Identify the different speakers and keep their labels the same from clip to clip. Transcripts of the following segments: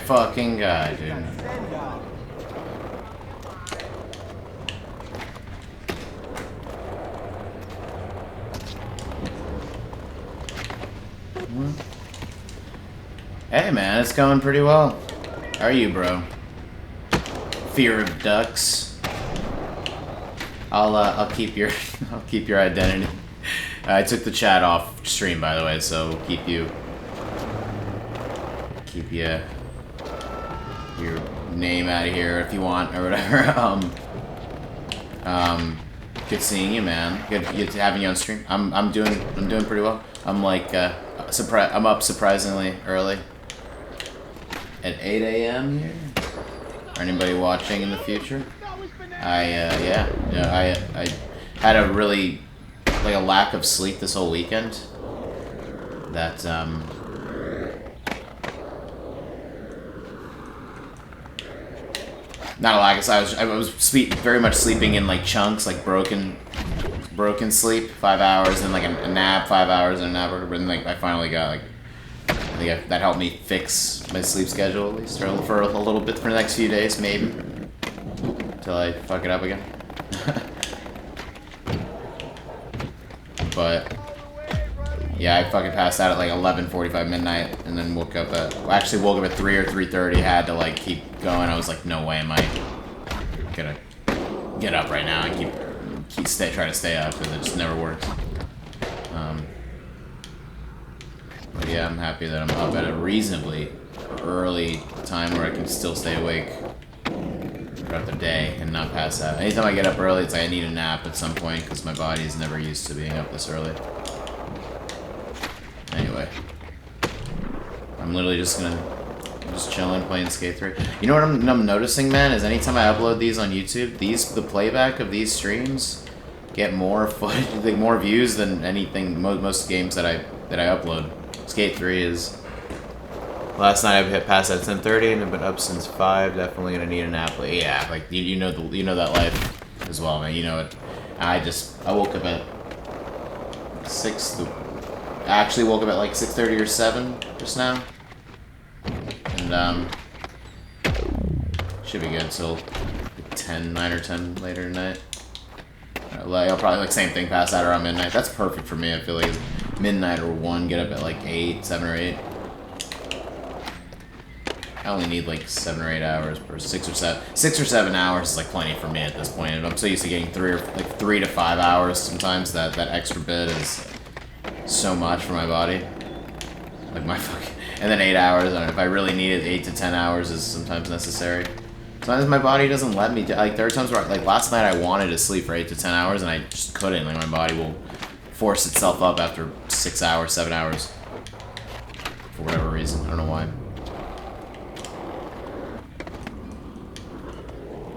Speaker 1: fucking god, dude. Hey man, it's going pretty well. How are you, bro? Fear of ducks. I'll keep your I'll keep your identity. I took the chat off stream, by the way, so keep your name out of here if you want or whatever. Good seeing you, man. Good having you on stream. I'm doing pretty well. I'm like I'm up surprisingly early. At 8 a.m. here. Or anybody watching in the future? I had a really like a lack of sleep this whole weekend. That not a lack of sleep. I was very much sleeping in like chunks, like broken sleep, 5 hours, and like a nap, 5 hours, and a nap. And like I finally got like. I think that helped me fix my sleep schedule, at least, for a little bit for the next few days, maybe. Until I fuck it up again. But, yeah, I fucking passed out at like 11:45 midnight, and then woke up at 3 or 3:30, had to like keep going. I was like, no way am I gonna get up right now and try to stay up, because it just never works. But yeah, I'm happy that I'm up at a reasonably early time where I can still stay awake throughout the day and not pass out. Anytime I get up early, it's like I need a nap at some point because my body is never used to being up this early. Anyway, I'm literally just chilling, playing Skate 3. You know what I'm noticing, man, is anytime I upload these on YouTube, the playback of these streams get more footage, like more views than anything, most games that I upload. Skate 3 is... Last night I hit past at 10:30 and I've been up since 5. Definitely gonna need a nap. But yeah, like you know that life as well, man. You know it. I woke up at 6. I actually woke up at like 6:30 or 7 just now, and should be good till 9 or 10 later tonight. I'll probably like same thing, pass out around midnight. That's perfect for me. I feel like midnight or 1, get up at like 7 or 8. I only need like 7 or 8 hours per 6 or 7. 6 or 7 hours is like plenty for me at this point. And I'm so used to getting 3 to 5 hours sometimes that extra bit is so much for my body. Like my fucking, and then 8 hours. And if I really need it, 8 to 10 hours is sometimes necessary. Sometimes my body doesn't let me. Like there are times where, like last night, I wanted to sleep for 8 to 10 hours and I just couldn't. Like my body will force itself up after 6 hours, 7 hours, for whatever reason. I don't know why.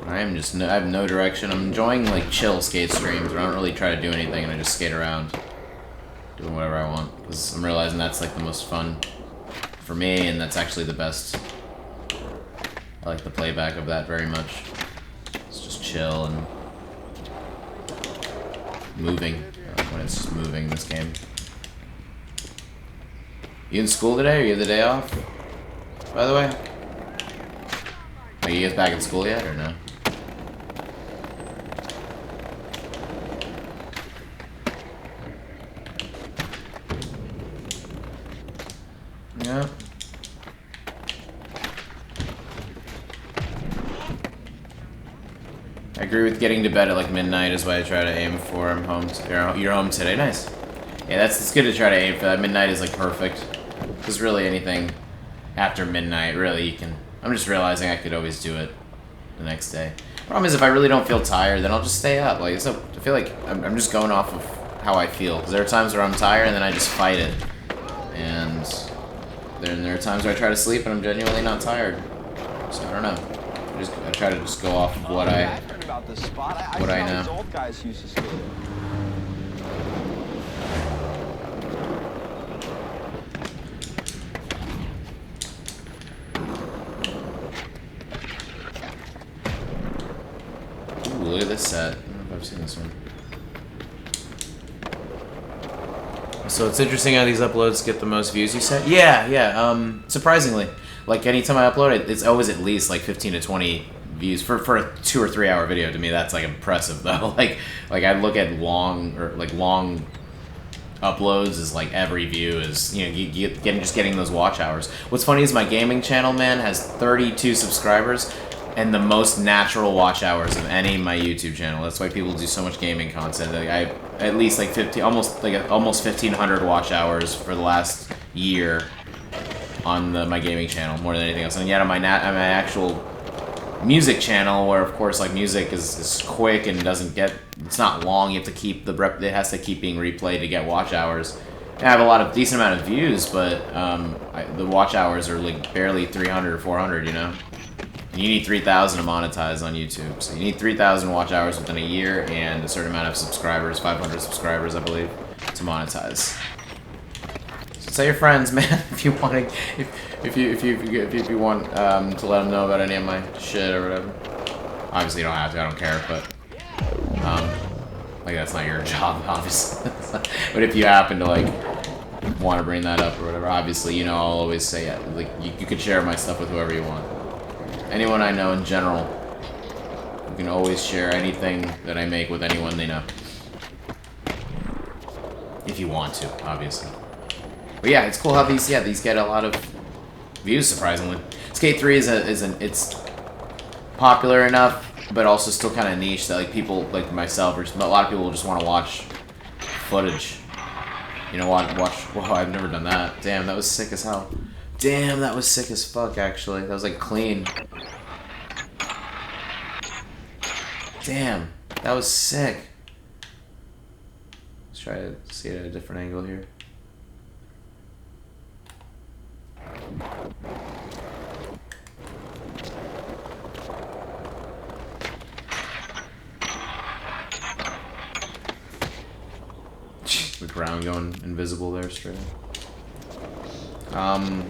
Speaker 1: I have no direction. I'm enjoying like chill skate streams where I don't really try to do anything and I just skate around, doing whatever I want. Because I'm realizing that's like the most fun for me, and that's actually the best. I like the playback of that very much. It's just chill and moving. When it's just moving, this game. You in school today, or you have the day off? By the way? Are you guys back in school yet, or no? Yeah. I agree with getting to bed at like midnight is what I try to aim for. I'm home. You're home today. Nice. Yeah, it's good to try to aim for that. Midnight is like perfect. Because really anything after midnight, really you can... I'm just realizing I could always do it the next day. Problem is, if I really don't feel tired, then I'll just stay up. Like, so I feel like I'm just going off of how I feel. Because there are times where I'm tired and then I just fight it. And then there are times where I try to sleep and I'm genuinely not tired. So I don't know. I try to just go off of what I know. Ooh, look at this set. I don't know if I've seen this one. So it's interesting how these uploads get the most views, you said? Yeah, surprisingly. like anytime I upload it, it's always at least like 15 to 20 views for a 2 or 3 hour video. To me, that's like impressive though. Like I look at long uploads is like every view is, you know, getting those watch hours. What's funny is my gaming channel, man, has 32 subscribers and the most natural watch hours of any of my YouTube channel. That's why people do so much gaming content. Like I at least like 50, almost 1,500 watch hours for the last year on my gaming channel, more than anything else. And yet on my actual music channel, where of course like music is quick and it's not long, you have to keep it has to keep being replayed to get watch hours. I have a decent amount of views, but the watch hours are like barely 300 or 400, you know? And you need 3,000 to monetize on YouTube, so you need 3,000 watch hours within a year and a certain amount of subscribers, 500 subscribers I believe, to monetize. So tell your friends, man, if you want to let them know about any of my shit or whatever. Obviously you don't have to, I don't care, but like that's not your job, obviously. But if you happen to like want to bring that up or whatever, obviously, you know, I'll always say, yeah, like you could share my stuff with whoever you want. Anyone I know in general, you can always share anything that I make with anyone they know. If you want to, obviously. But yeah, it's cool how these get a lot of views, surprisingly. Skate 3 it's popular enough, but also still kind of niche that like people like myself or a lot of people just want to watch footage. You know, watch. Whoa, I've never done that. Damn, that was sick as hell. Damn, that was sick as fuck. Actually, that was like clean. Damn, that was sick. Let's try to see it at a different angle here. The ground going invisible there straight up.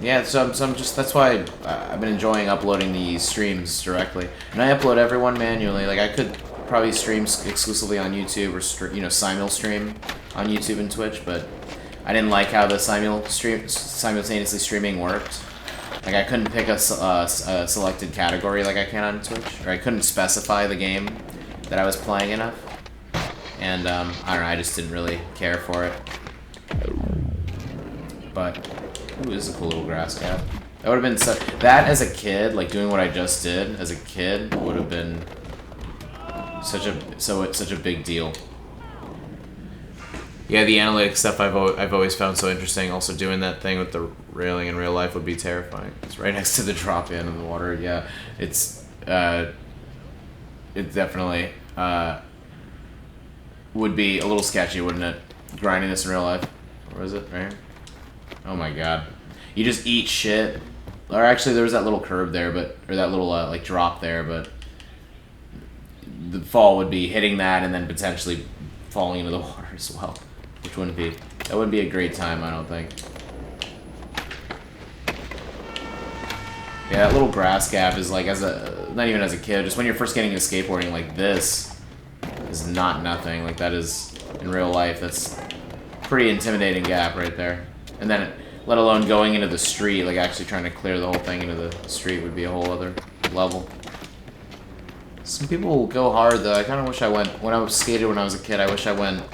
Speaker 1: Yeah, so I'm just, that's why I've been enjoying uploading these streams directly. And I upload everyone manually. Like, I could probably stream exclusively on YouTube or, you know, simul stream on YouTube and Twitch, but I didn't like how the simultaneously streaming worked. Like, I couldn't pick a selected category like I can on Twitch, or I couldn't specify the game that I was playing enough. And, I don't know, I just didn't really care for it. But, ooh, this is a cool little grass cap. That would have been that as a kid, like doing what I just did as a kid, would have been such a big deal. Yeah, the analytics stuff I've always found so interesting. Also, doing that thing with the railing in real life would be terrifying. It's right next to the drop-in in the water. Yeah, it definitely would be a little sketchy, wouldn't it? Grinding this in real life. Where is it? Right here? Oh my god. You just eat shit. Or actually, there was that little curb there, or that little like drop there, but the fall would be hitting that and then potentially falling into the water as well, which wouldn't be a great time, I don't think. Yeah, that little grass gap is like, not even as a kid, just when you're first getting into skateboarding, like this is not nothing. Like that is, in real life, that's pretty intimidating gap right there. And then, let alone going into the street, like actually trying to clear the whole thing into the street would be a whole other level. Some people go hard though. I kind of wish I went, when I was skated when I was a kid, I wish I went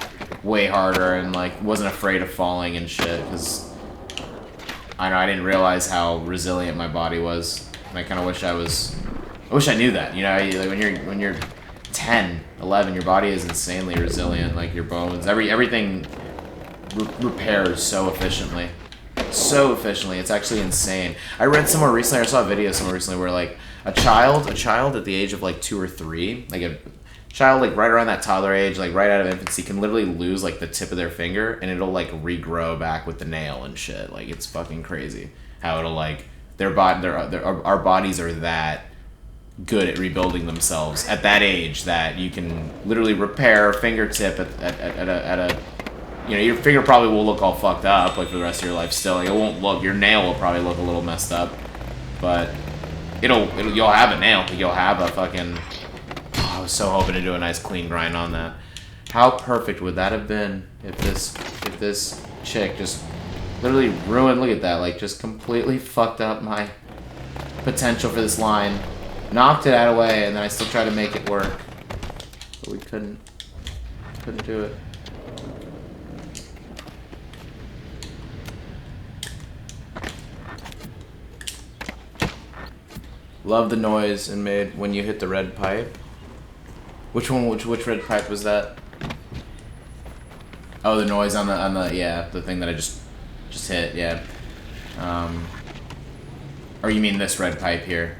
Speaker 1: way harder and like wasn't afraid of falling and shit, because I know I didn't realize how resilient my body was. And I kind of wish I knew that, you know, like when you're 10, 11, your body is insanely resilient, like your bones, everything repairs so efficiently. So efficiently, it's actually insane. I read somewhere recently, I saw a video somewhere recently where like a child at the age of like 2 or 3, like a child like right around that toddler age, like right out of infancy, can literally lose like the tip of their finger and it'll like regrow back with the nail and shit. Like it's fucking crazy how it'll like our bodies are that good at rebuilding themselves at that age that you can literally repair a fingertip at a you know, your finger probably will look all fucked up like for the rest of your life still. Like, it won't look, your nail will probably look a little messed up, but you'll have a nail. You'll have a fucking, oh, I was so hoping to do a nice clean grind on that. How perfect would that have been if this chick just literally ruined, look at that, like just completely fucked up my potential for this line. Knocked it out of the way, and then I still tried to make it work. But we couldn't do it. Love the noise and made when you hit the red pipe. Which one? Which red pipe was that? Oh, the noise on the yeah, the thing that I just hit, yeah. Or you mean this red pipe here?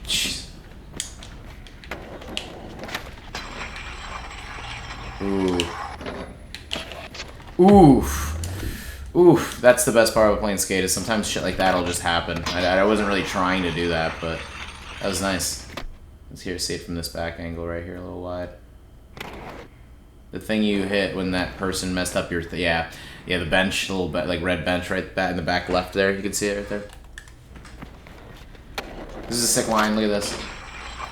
Speaker 1: Jeez. Ooh. Oof. Oof. That's the best part of playing Skate, is sometimes shit like that'll just happen. I wasn't really trying to do that, but that was nice. Let's see it from this back angle right here, a little wide. The thing you hit when that person messed up your... yeah, the bench, the little like red bench right back in the back left there. You can see it right there. This is a sick line. Look at this.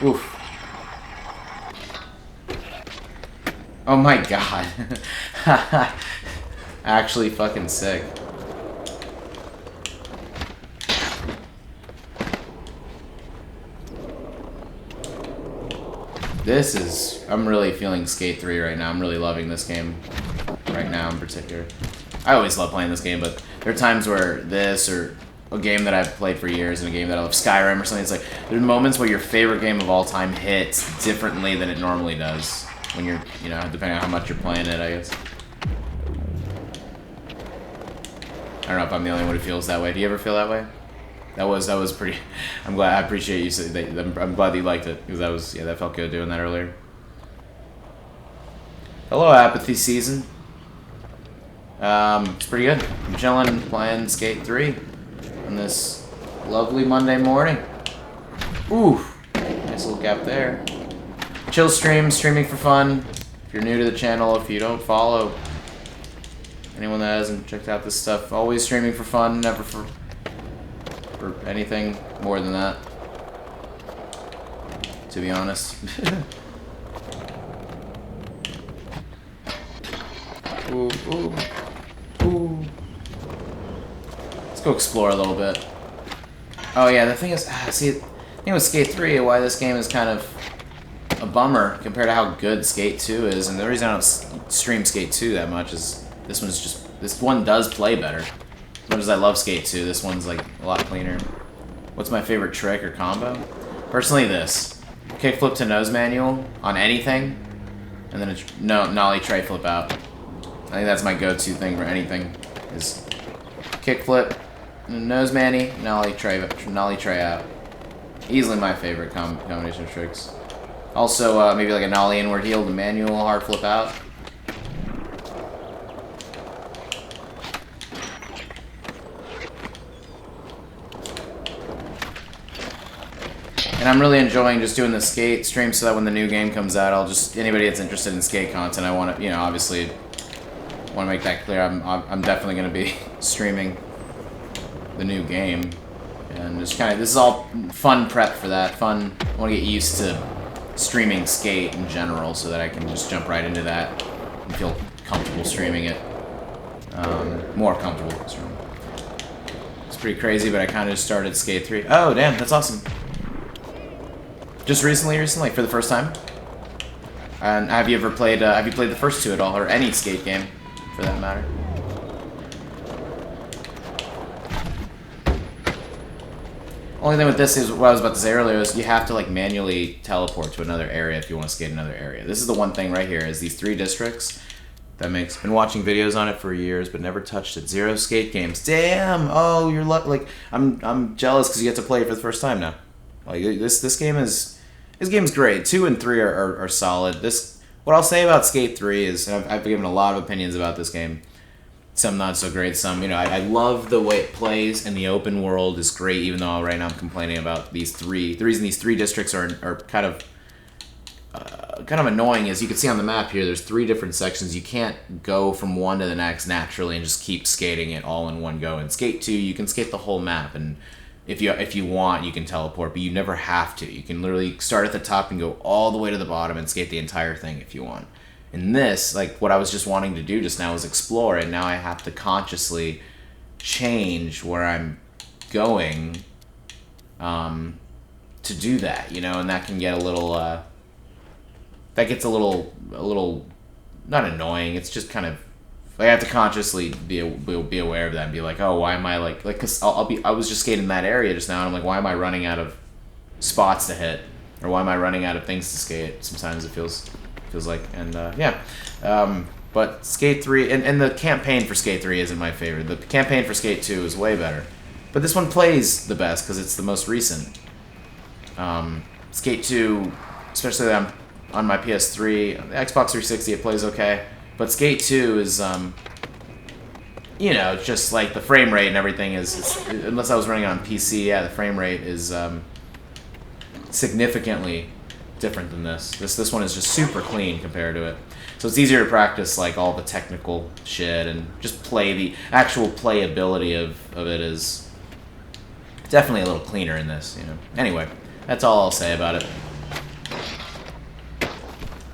Speaker 1: Oof. Oh my god. Actually fucking sick. This is... I'm really feeling Skate 3 right now. I'm really loving this game right now in particular. I always love playing this game, but there are times where this, or a game that I've played for years, and a game that I love, Skyrim or something, it's like, there are moments where your favorite game of all time hits differently than it normally does. When you're, you know, depending on how much you're playing it, I guess. I don't know if I'm the only one who feels that way. Do you ever feel that way? That was pretty... I'm glad... I appreciate you saying that. I'm glad that you liked it, because that was... yeah, that felt good doing that earlier. Hello, Apathy Season. It's pretty good. I'm chilling, playing Skate 3 on this lovely Monday morning. Ooh, nice little gap there. Chill stream, streaming for fun. If you're new to the channel, if you don't follow, anyone that hasn't checked out this stuff, always streaming for fun, never for anything more than that, to be honest. Ooh, ooh, ooh. Let's go explore a little bit. Oh yeah, the thing is, see, the thing with Skate 3, why this game is kind of a bummer compared to how good Skate 2 is, and the reason I don't stream Skate 2 that much is this one does play better. As much as I love Skate 2, this one's like a lot cleaner. What's my favorite trick or combo? Personally, this. Kickflip to nose manual on anything, and then nollie tray flip out. I think that's my go-to thing for anything, is kickflip, nose manny, nollie tray out. Easily my favorite combination of tricks. Also, maybe like a nollie inward heel to manual hard flip out. And I'm really enjoying just doing the Skate stream so that when the new game comes out, I'll just... anybody that's interested in Skate content, I want to, you know, obviously want to make that clear. I'm definitely going to be streaming the new game. And just kind of... this is all fun prep for that. Fun... I want to get used to streaming Skate in general so that I can just jump right into that and feel comfortable streaming it. More comfortable streaming. It's pretty crazy, but I kind of just started Skate 3. Oh, damn, that's awesome. Just recently, like for the first time? And have you ever played, have you played the first two at all, or any Skate game, for that matter? Only thing with this is, what I was about to say earlier, is you have to like manually teleport to another area if you want to skate another area. This is the one thing right here, is these 3 districts. Been watching videos on it for years, but never touched it. 0 Skate games. Damn! Oh, you're like, I'm jealous because you get to play it for the first time now. Like this game's great. 2 and 3 are solid. What I'll say about Skate 3 is, and I've given a lot of opinions about this game. Some not so great. Some, you know, I love the way it plays, and the open world is great. Even though right now I'm complaining about these 3. The reason these 3 districts are kind of annoying is you can see on the map here. There's 3 different sections. You can't go from one to the next naturally and just keep skating it all in one go. In Skate 2, you can skate the whole map, and if you want, you can teleport, but you never have to. You can literally start at the top and go all the way to the bottom and skate the entire thing if you want. In this, like what I was just wanting to do just now was explore, and now I have to consciously change where I'm going to do that, you know, and that can get a little that gets a little not annoying. It's just kind of like I have to consciously be aware of that and be like, oh, why am I like because I was just skating that area just now, and I'm like, why am I running out of spots to hit, or why am I running out of things to skate? Sometimes it feels like, and but Skate 3 and the campaign for Skate 3 isn't my favorite. The campaign for Skate 2 is way better, but this one plays the best because it's the most recent. Skate 2, especially on my PS3, the Xbox 360, it plays okay. But Skate 2 is, you know, just like the frame rate and everything is unless I was running it on PC, yeah, the frame rate is significantly different than this. This one is just super clean compared to it. So it's easier to practice like all the technical shit and just play the actual playability of it is definitely a little cleaner in this, you know. Anyway, that's all I'll say about it.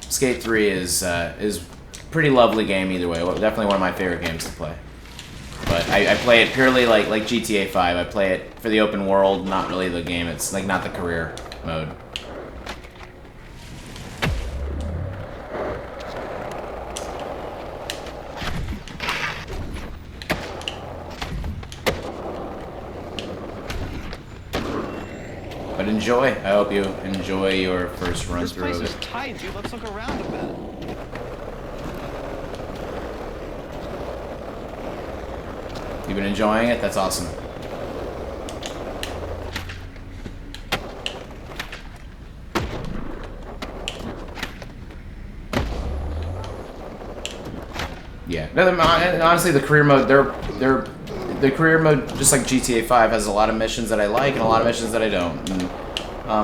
Speaker 1: Skate 3 is pretty lovely game either way. Definitely one of my favorite games to play. But I play it purely like GTA 5. I play it for the open world, not really the game. It's like not the career mode. But enjoy. I hope you enjoy your first run through of it.
Speaker 2: This place is tight, dude. Let's look around a bit.
Speaker 1: You've been enjoying it? That's awesome. Yeah. Honestly, the career mode, the career mode, just like GTA 5, has a lot of missions that I like and a lot of missions that I don't. And,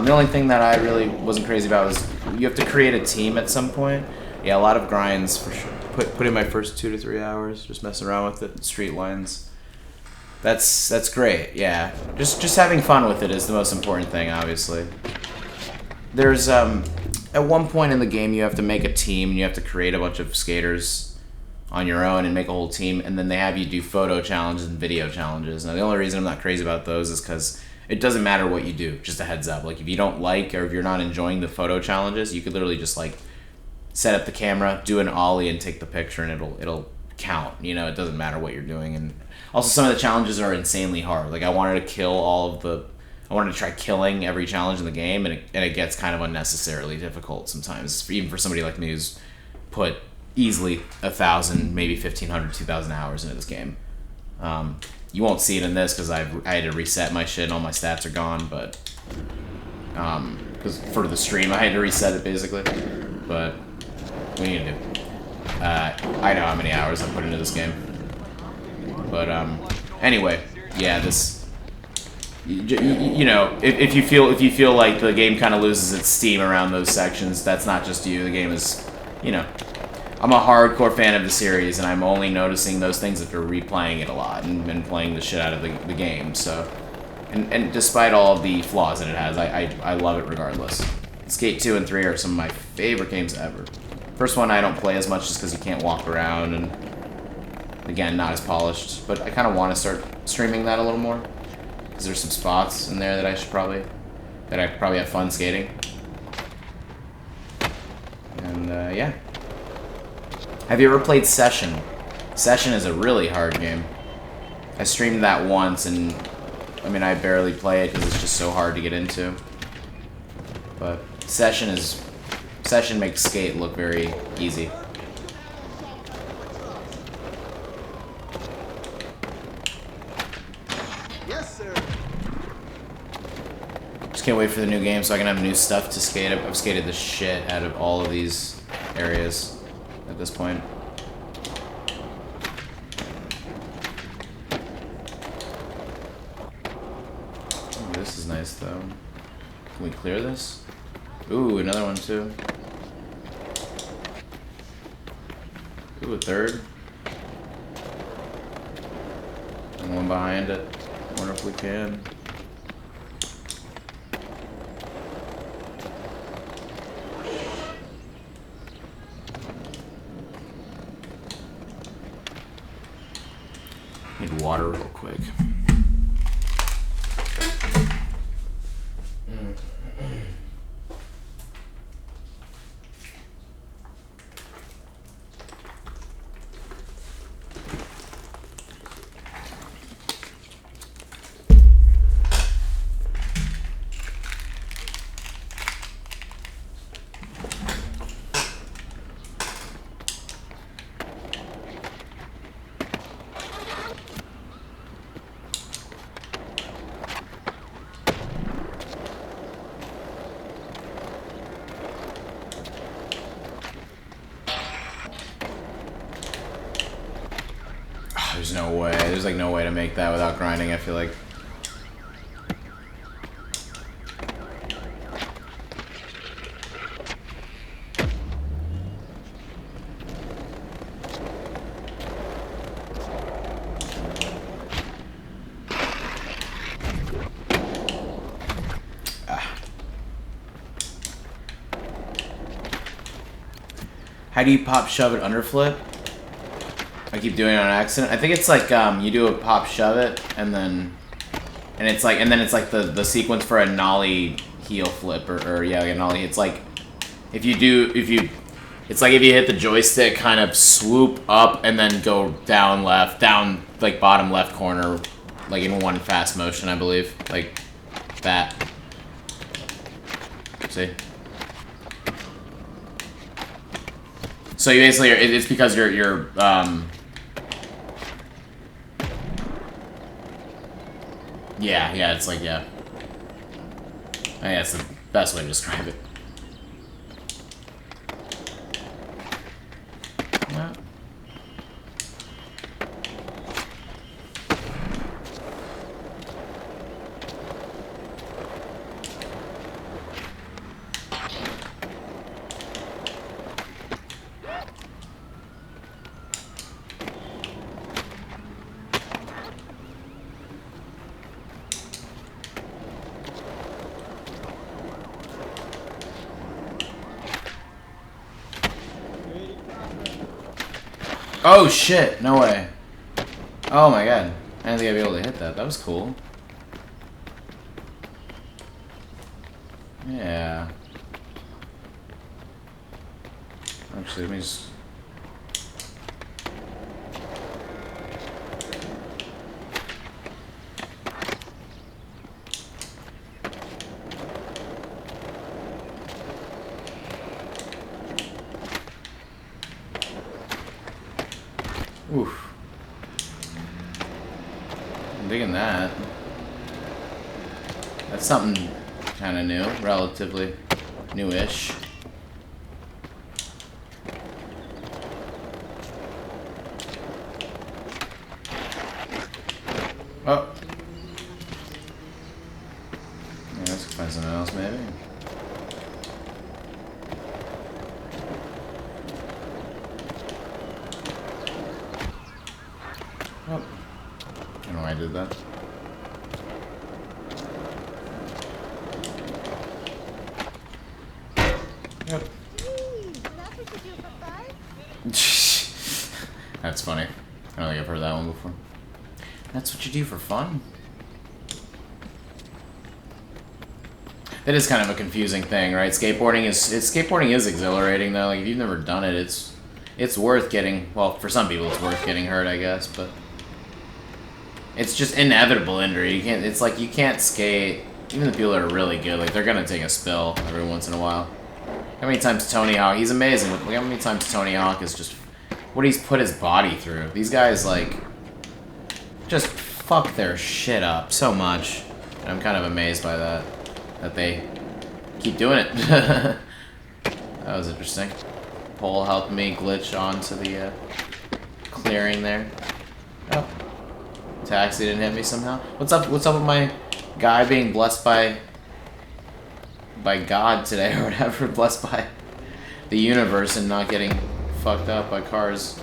Speaker 1: the only thing that I really wasn't crazy about was you have to create a team at some point. Yeah, a lot of grinds for sure. Put in my first 2 to 3 hours, just messing around with it, street lines. That's great. Yeah, just having fun with it is the most important thing, obviously. There's at one point in the game you have to make a team and you have to create a bunch of skaters on your own and make a whole team, and then they have you do photo challenges and video challenges. Now the only reason I'm not crazy about those is because it doesn't matter what you do, just a heads up. Like if you don't like or if you're not enjoying the photo challenges, you could literally just like set up the camera, do an ollie and take the picture, and it'll count. You know, it doesn't matter what you're doing. And also some of the challenges are insanely hard. Like I wanted to try killing every challenge in the game, and it gets kind of unnecessarily difficult sometimes, even for somebody like me who's put easily 1,000, maybe 1,500, 2,000 hours into this game. You won't see it in this because I had to reset my shit and all my stats are gone, but because for the stream I had to reset it basically. But what are you gonna do? I know how many hours I put into this game. But anyway, yeah, this. You know, if you feel like the game kind of loses its steam around those sections, that's not just you. The game is, you know, I'm a hardcore fan of the series, and I'm only noticing those things if they're replaying it a lot and playing the shit out of the game. So, and despite all of the flaws that it has, I love it regardless. Skate 2 and 3 are some of my favorite games ever. First one I don't play as much just because you can't walk around, and again, not as polished. But I kind of want to start streaming that a little more because there's some spots in there that I probably have fun skating. And yeah. Have you ever played Session? Session is a really hard game. I streamed that once, and I mean, I barely play it because it's just so hard to get into. But Session makes skate look very easy.
Speaker 2: Yes, sir.
Speaker 1: Just can't wait for the new game so I can have new stuff to skate. I've skated the shit out of all of these areas at this point. Ooh, this is nice though. Can we clear this? Ooh, another one too. Ooh, a third. And one behind it. Wonder if we can. water real quick. There's no way. There's like no way to make that without grinding, I feel like. How do you pop, shove it, underflip? I keep doing it on accident. I think it's like you do a pop, shove it, and it's like the sequence for a nollie heel flip or yeah, like a nollie. It's like if you hit the joystick, kind of swoop up and then go down left, down like bottom left corner, like in one fast motion, I believe, like that. See. So you basically, it's because you're yeah, it's like, yeah. I think that's the best way to describe it. Yeah. Oh shit, no way. Oh my god. I didn't think I'd be able to hit that. That was cool. Yeah. Actually, let me just... Oof. I'm digging that. That's something kind of new, relatively newish. Oh. Yeah, let's find something else, maybe. Oh. I don't know why I did that. Yep. That's funny. I don't think I've heard that one before. That's what you do for fun? That is kind of a confusing thing, right? Skateboarding is exhilarating though. Like if you've never done it, it's worth getting, well, for some people it's worth getting hurt, I guess, but it's just inevitable injury. It's like you can't skate, even the people that are really good, like they're gonna take a spill every once in a while. How many times Tony Hawk, he's amazing, but how many times Tony Hawk is just, what he's put his body through. These guys, like, just fuck their shit up so much. And I'm kind of amazed by that they keep doing it. That was interesting. Pole helped me glitch onto the clearing there. Oh. Taxi didn't hit me somehow. What's up with my guy being blessed by God today or whatever, blessed by the universe and not getting fucked up by cars?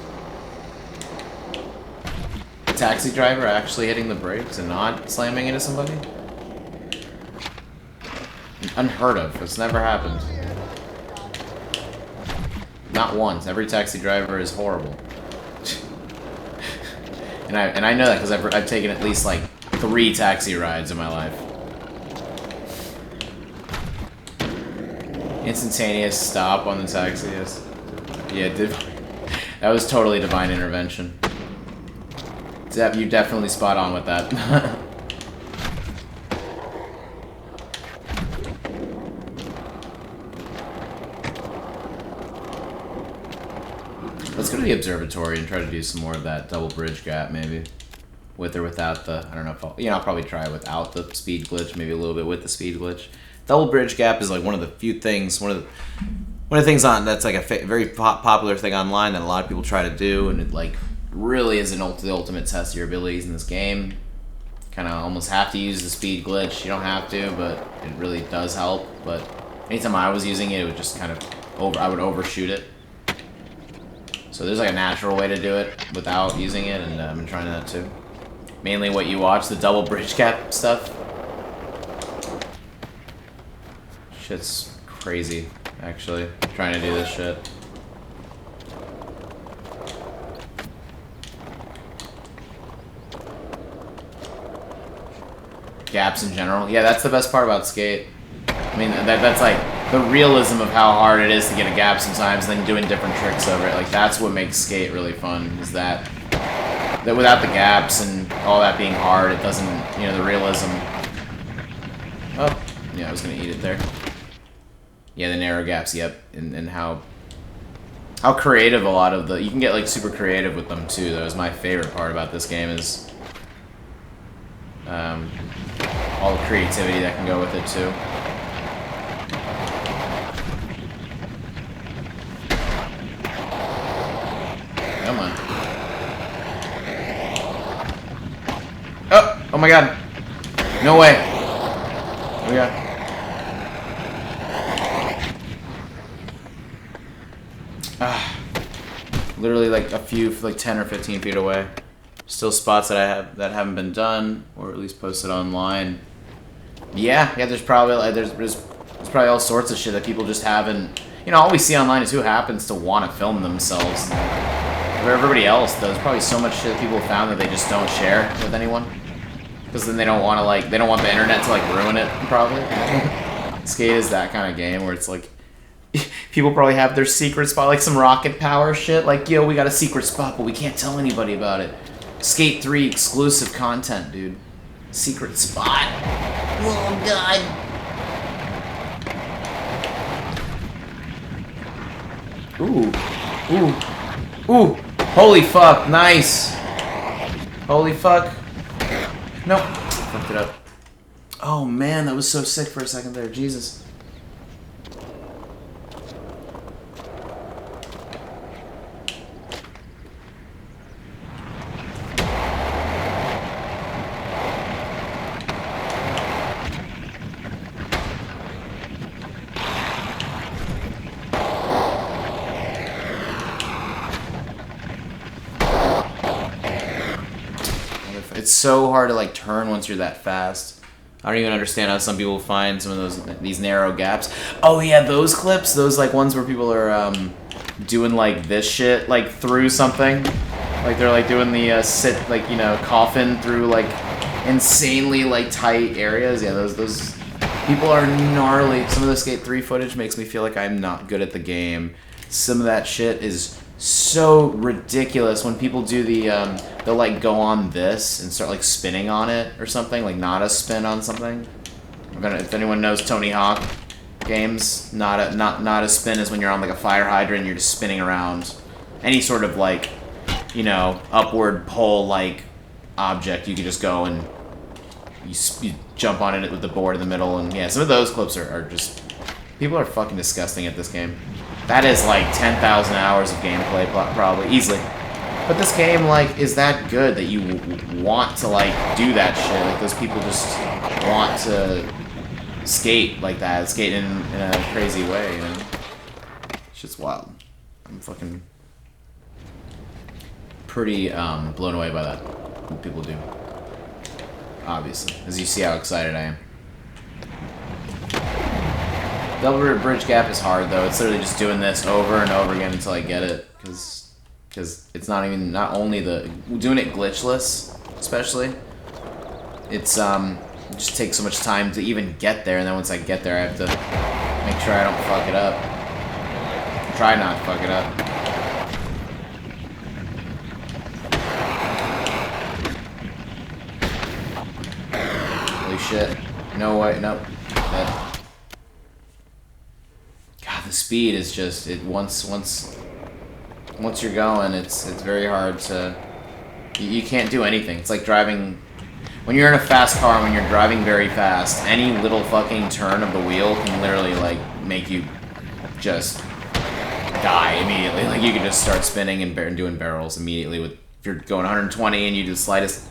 Speaker 1: A taxi driver actually hitting the brakes and not slamming into somebody? Unheard of. It's never happened. Not once. Every taxi driver is horrible. And I know that because I've taken at least like 3 taxi rides in my life. Instantaneous stop on the taxi. Yes. Yeah, that was totally divine intervention. You definitely spot on with that. Let's go to the observatory and try to do some more of that double bridge gap, maybe. With or without the, I don't know if I'll probably try without the speed glitch, maybe a little bit with the speed glitch. Double bridge gap is like one of the few things, one of the things on that's like a very popular thing online that a lot of people try to do, and it like really is the ultimate test of your abilities in this game. Kind of almost have to use the speed glitch. You don't have to, but it really does help. But anytime I was using it, it would just kind of I would overshoot it. So there's like a natural way to do it without using it, and I've been trying that too. Mainly what you watch, the double bridge gap stuff. Shit's crazy, actually, trying to do this shit. Gaps in general. Yeah, that's the best part about Skate. I mean, that's like the realism of how hard it is to get a gap sometimes, and then doing different tricks over it. Like, that's what makes Skate really fun, is that without the gaps and all that being hard, it doesn't, you know, the realism. Oh, yeah, I was gonna eat it there. Yeah, the narrow gaps, yep, and how creative a lot of you can get like super creative with them too. That was my favorite part about this game, is all the creativity that can go with it too. Come on. Oh my god. No way. Oh my god. Literally like a few, like 10 or 15 feet away. Still spots that haven't been done, or at least posted online. Yeah, there's probably there's probably all sorts of shit that people just haven't. You know, all we see online is who happens to want to film themselves. For everybody else, though, there's probably so much shit people found that they just don't share with anyone, because then they don't want to they don't want the internet to like ruin it. Probably. Skate is that kind of game where it's like people probably have their secret spot, like some rocket power shit. Like, yo, we got a secret spot, but we can't tell anybody about it. Skate 3 exclusive content, dude. Secret spot. Oh, God. Ooh. Ooh. Holy fuck. Nice. Holy fuck. Nope. Fucked it up. Oh, man. That was so sick for a second there. Jesus. It's so hard to like turn once you're that fast. I don't even understand how some people find some of these narrow gaps. Oh yeah, those clips, those like ones where people are doing like this shit like through something, like they're like doing the coffin through like insanely like tight areas. Yeah, those people are gnarly. Some of the Skate 3 footage makes me feel like I'm not good at the game. Some of that shit is so ridiculous when people do they'll like go on this and start like spinning on it or something, like not a spin on something. If anyone knows Tony Hawk games, not a spin is when you're on like a fire hydrant and you're just spinning around any sort of like, you know, upward pull like object. You can just go and you jump on it with the board in the middle, and yeah, some of those clips are just, people are fucking disgusting at this game. That is like 10,000 hours of gameplay, probably, easily. But this game, like, is that good that you want to, like, do that shit? Like, those people just want to skate like that, skate in a crazy way, you know? Shit's wild. I'm fucking pretty blown away by that, what people do. Obviously, as you see how excited I am. Double bridge gap is hard, though. It's literally just doing this over and over again until I get it, because because it's not only doing it glitchless, especially. It's it just takes so much time to even get there, and then once I get there, I have to make sure I don't fuck it up. Try not to fuck it up. Holy shit! No way! Nope. Dead. God, the speed is just once you're going, it's very hard to. You can't do anything. It's like driving. When you're in a fast car, when you're driving very fast, any little fucking turn of the wheel can literally, like, make you just die immediately. Like, you can just start spinning and doing barrels immediately. If you're going 120 and you do the slightest,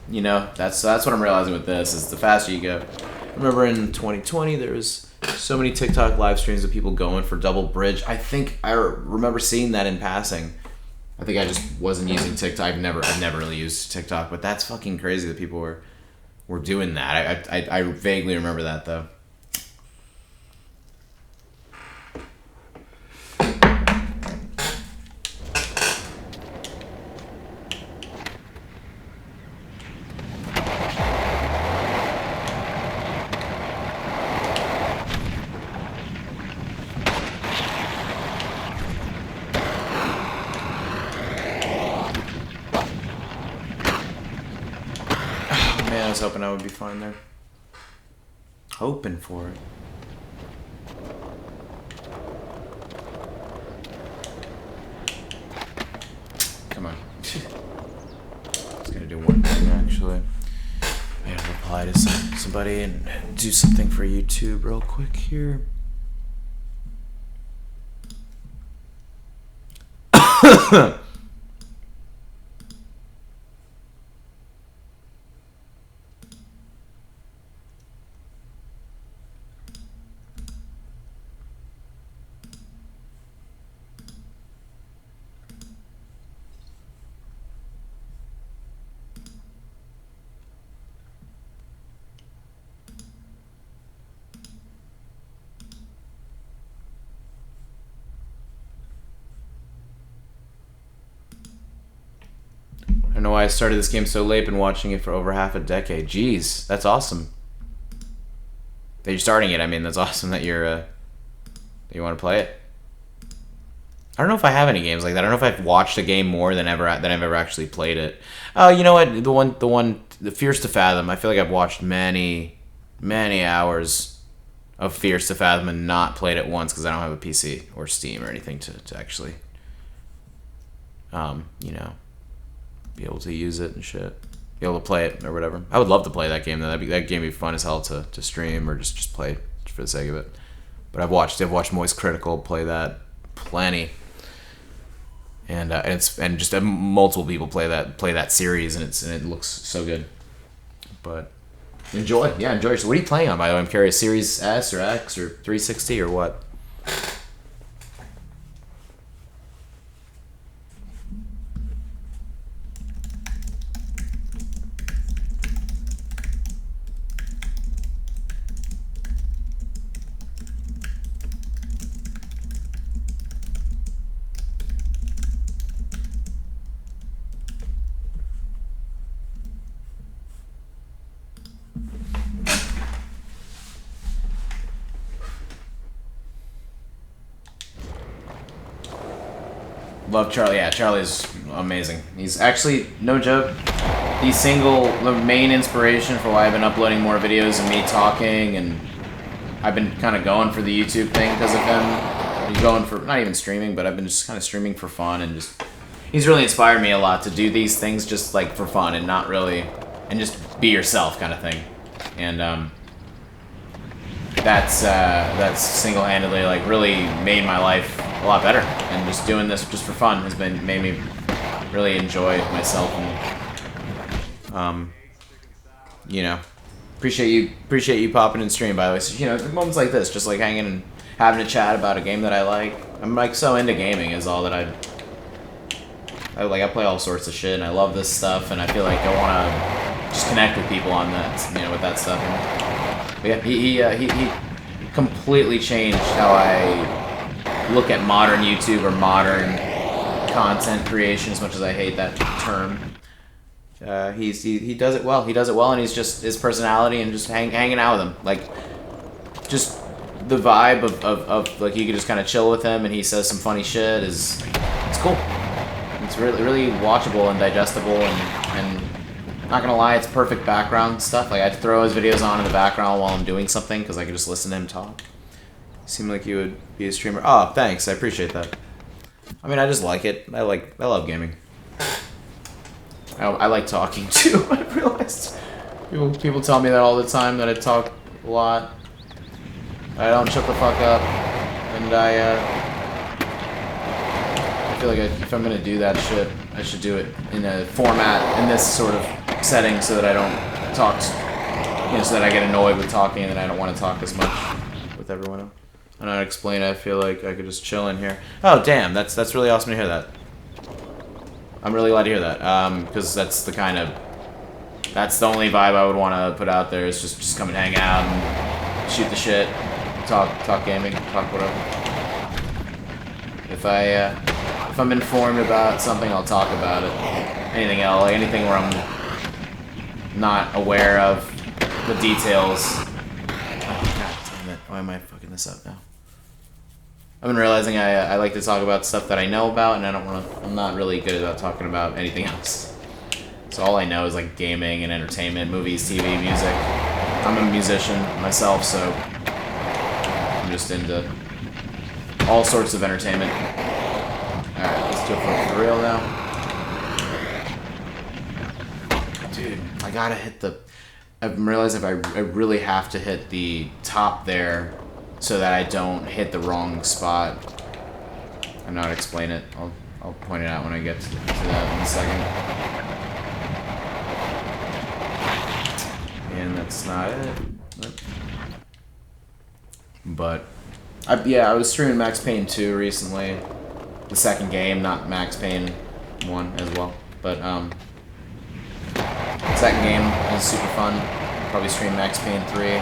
Speaker 1: you know, that's what I'm realizing with this, is the faster you go. I remember in 2020, there was so many TikTok live streams of people going for double bridge. I think I remember seeing that in passing. I think I just wasn't using TikTok. I've never really used TikTok, but that's fucking crazy that people were doing that. I vaguely remember that though. Man, I was hoping I would be fine there. Hoping for it. Come on. I was gonna do one thing actually. I gotta reply to somebody and do something for YouTube real quick here. I don't know why I started this game so late, been watching it for over half a decade. Jeez, that's awesome. That you're starting it, I mean, that's awesome that you're, that you want to play it. I don't know if I have any games like that. I don't know if I've watched a game more than I've ever actually played it. Oh, you know what? The Fierce to Fathom. I feel like I've watched many hours of Fierce to Fathom and not played it once because I don't have a PC or Steam or anything to actually, you know, be able to use it and shit, be able to play it or whatever. I would love to play that game though. That game would be fun as hell to stream or just play for the sake of it. But I've watched Moist Critical play that plenty, and just multiple people play that series, and it looks so good. But enjoy. So what are you playing on, by the way? I'm curious. Series S or X or 360 or what? Love Charlie. Yeah, Charlie's amazing. He's actually, no joke, the main inspiration for why I've been uploading more videos and me talking, and I've been kind of going for the YouTube thing because of him. He's going for, not even streaming, but I've been just kind of streaming for fun, and just, he's really inspired me a lot to do these things just like for fun and not really, and just be yourself kind of thing. And that's single-handedly like really made my life a lot better, and just doing this just for fun has made me really enjoy myself, and you know, appreciate you popping in stream, by the way. So, you know, moments like this, just like hanging and having a chat about a game that I like. I'm like so into gaming is all that I play all sorts of shit, and I love this stuff, and I feel like I want to just connect with people on that, you know, with that stuff. And, yeah, he completely changed how I look at modern YouTube or modern content creation, as much as I hate that term. He does it well. He does it well, and he's just his personality and just hanging out with him. Like, just the vibe of like you could just kind of chill with him, and he says some funny shit. It's cool. It's really watchable and digestible, and not gonna lie, it's perfect background stuff. Like, I'd throw his videos on in the background while I'm doing something because I could just listen to him talk. Seemed like you would be a streamer. Oh, thanks. I appreciate that. I mean, I just like it. I love gaming. I like talking too. I realized people tell me that all the time, that I talk a lot. I don't shut the fuck up, and I feel like if I'm gonna do that shit, I should do it in a format in this sort of setting, so that I don't talk, so that I get annoyed with talking, and then I don't want to talk as much with everyone else. And I'd explain. I feel like I could just chill in here. Oh damn, that's really awesome to hear that. I'm really glad to hear that, because that's the only vibe I would want to put out there, is just come and hang out and shoot the shit, talk gaming, talk whatever. If I'm informed about something, I'll talk about it. Anything else, like anything where I'm not aware of the details. Oh, God damn it! Why am I fucking this up now? I've been realizing I like to talk about stuff that I know about, and I'm not really good about talking about anything else. So all I know is like gaming and entertainment, movies, TV, music. I'm a musician myself, so I'm just into all sorts of entertainment. Alright, let's do it for real now. Dude, I gotta hit the... I'm realizing I really have to hit the top there, so that I don't hit the wrong spot. I'm not gonna explain it. I'll point it out when I get to that in a second. And that's not it. But I was streaming Max Payne 2 recently. The second game, not Max Payne 1 as well. But second game is super fun. Probably stream Max Payne 3.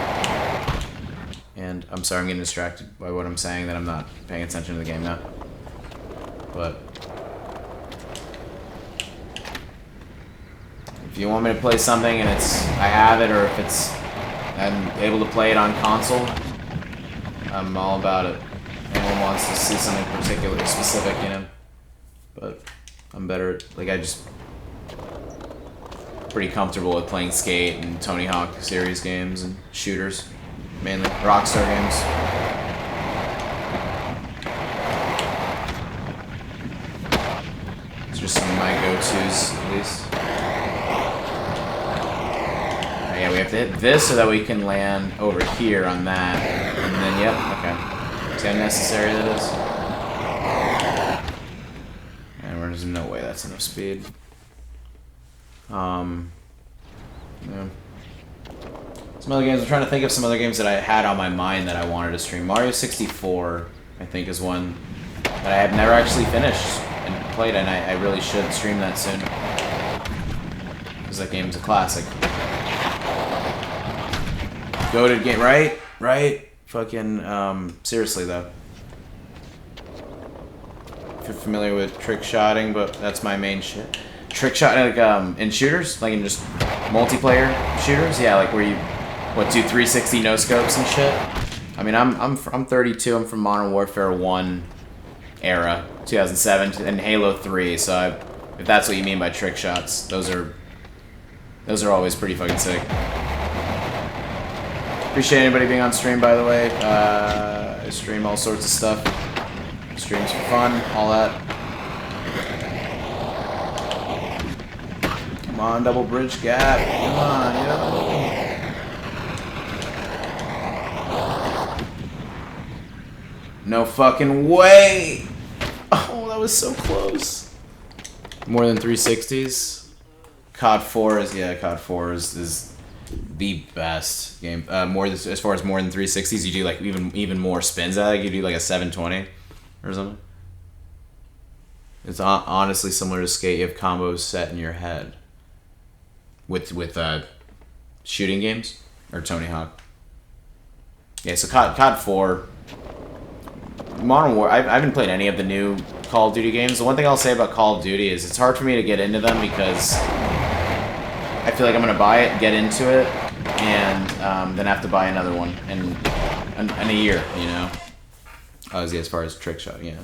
Speaker 1: And I'm sorry, I'm getting distracted by what I'm saying, that I'm not paying attention to the game now. But if you want me to play something and I have it, or if I'm able to play it on console, I'm all about it. Anyone wants to see something particular, specific, But I'm better, pretty comfortable with playing Skate and Tony Hawk series games and shooters. Mainly Rockstar games. It's just some of my go-tos, at least. Yeah, we have to hit this so that we can land over here on that. And then, yep, okay. See how necessary that is? And there's no way that's enough speed. Yeah. Some other games, I'm trying to think of some other games that I had on my mind that I wanted to stream. Mario 64, I think, is one that I have never actually finished and played, and I really should stream that soon. Because that game's a classic. Goated game, right? Right? Fucking, seriously though. If you're familiar with trick shotting, but that's my main shit. Trick shot, like, in shooters? Like in just multiplayer shooters? Yeah, like where you... What, do 360 no scopes and shit? I mean, I'm 32. I'm from Modern Warfare 1 era, 2007, and Halo 3. So if that's what you mean by trick shots, those are always pretty fucking sick. Appreciate anybody being on stream, by the way. I stream all sorts of stuff. Streams for fun, all that. Come on, double bridge gap. Come on, yo. No fucking way! Oh, that was so close. More than 360s? COD 4 is, yeah, COD 4 is the best game. As far as more than 360s, you do like even more spins at it. You do like a 720 or something. It's honestly similar to Skate. You have combos set in your head. With shooting games or Tony Hawk. Yeah, so COD 4. Modern War. I haven't played any of the new Call of Duty games. The one thing I'll say about Call of Duty is it's hard for me to get into them because I feel like I'm gonna buy it, get into it, and then have to buy another one in a year, you know. As far as trick shot, yeah.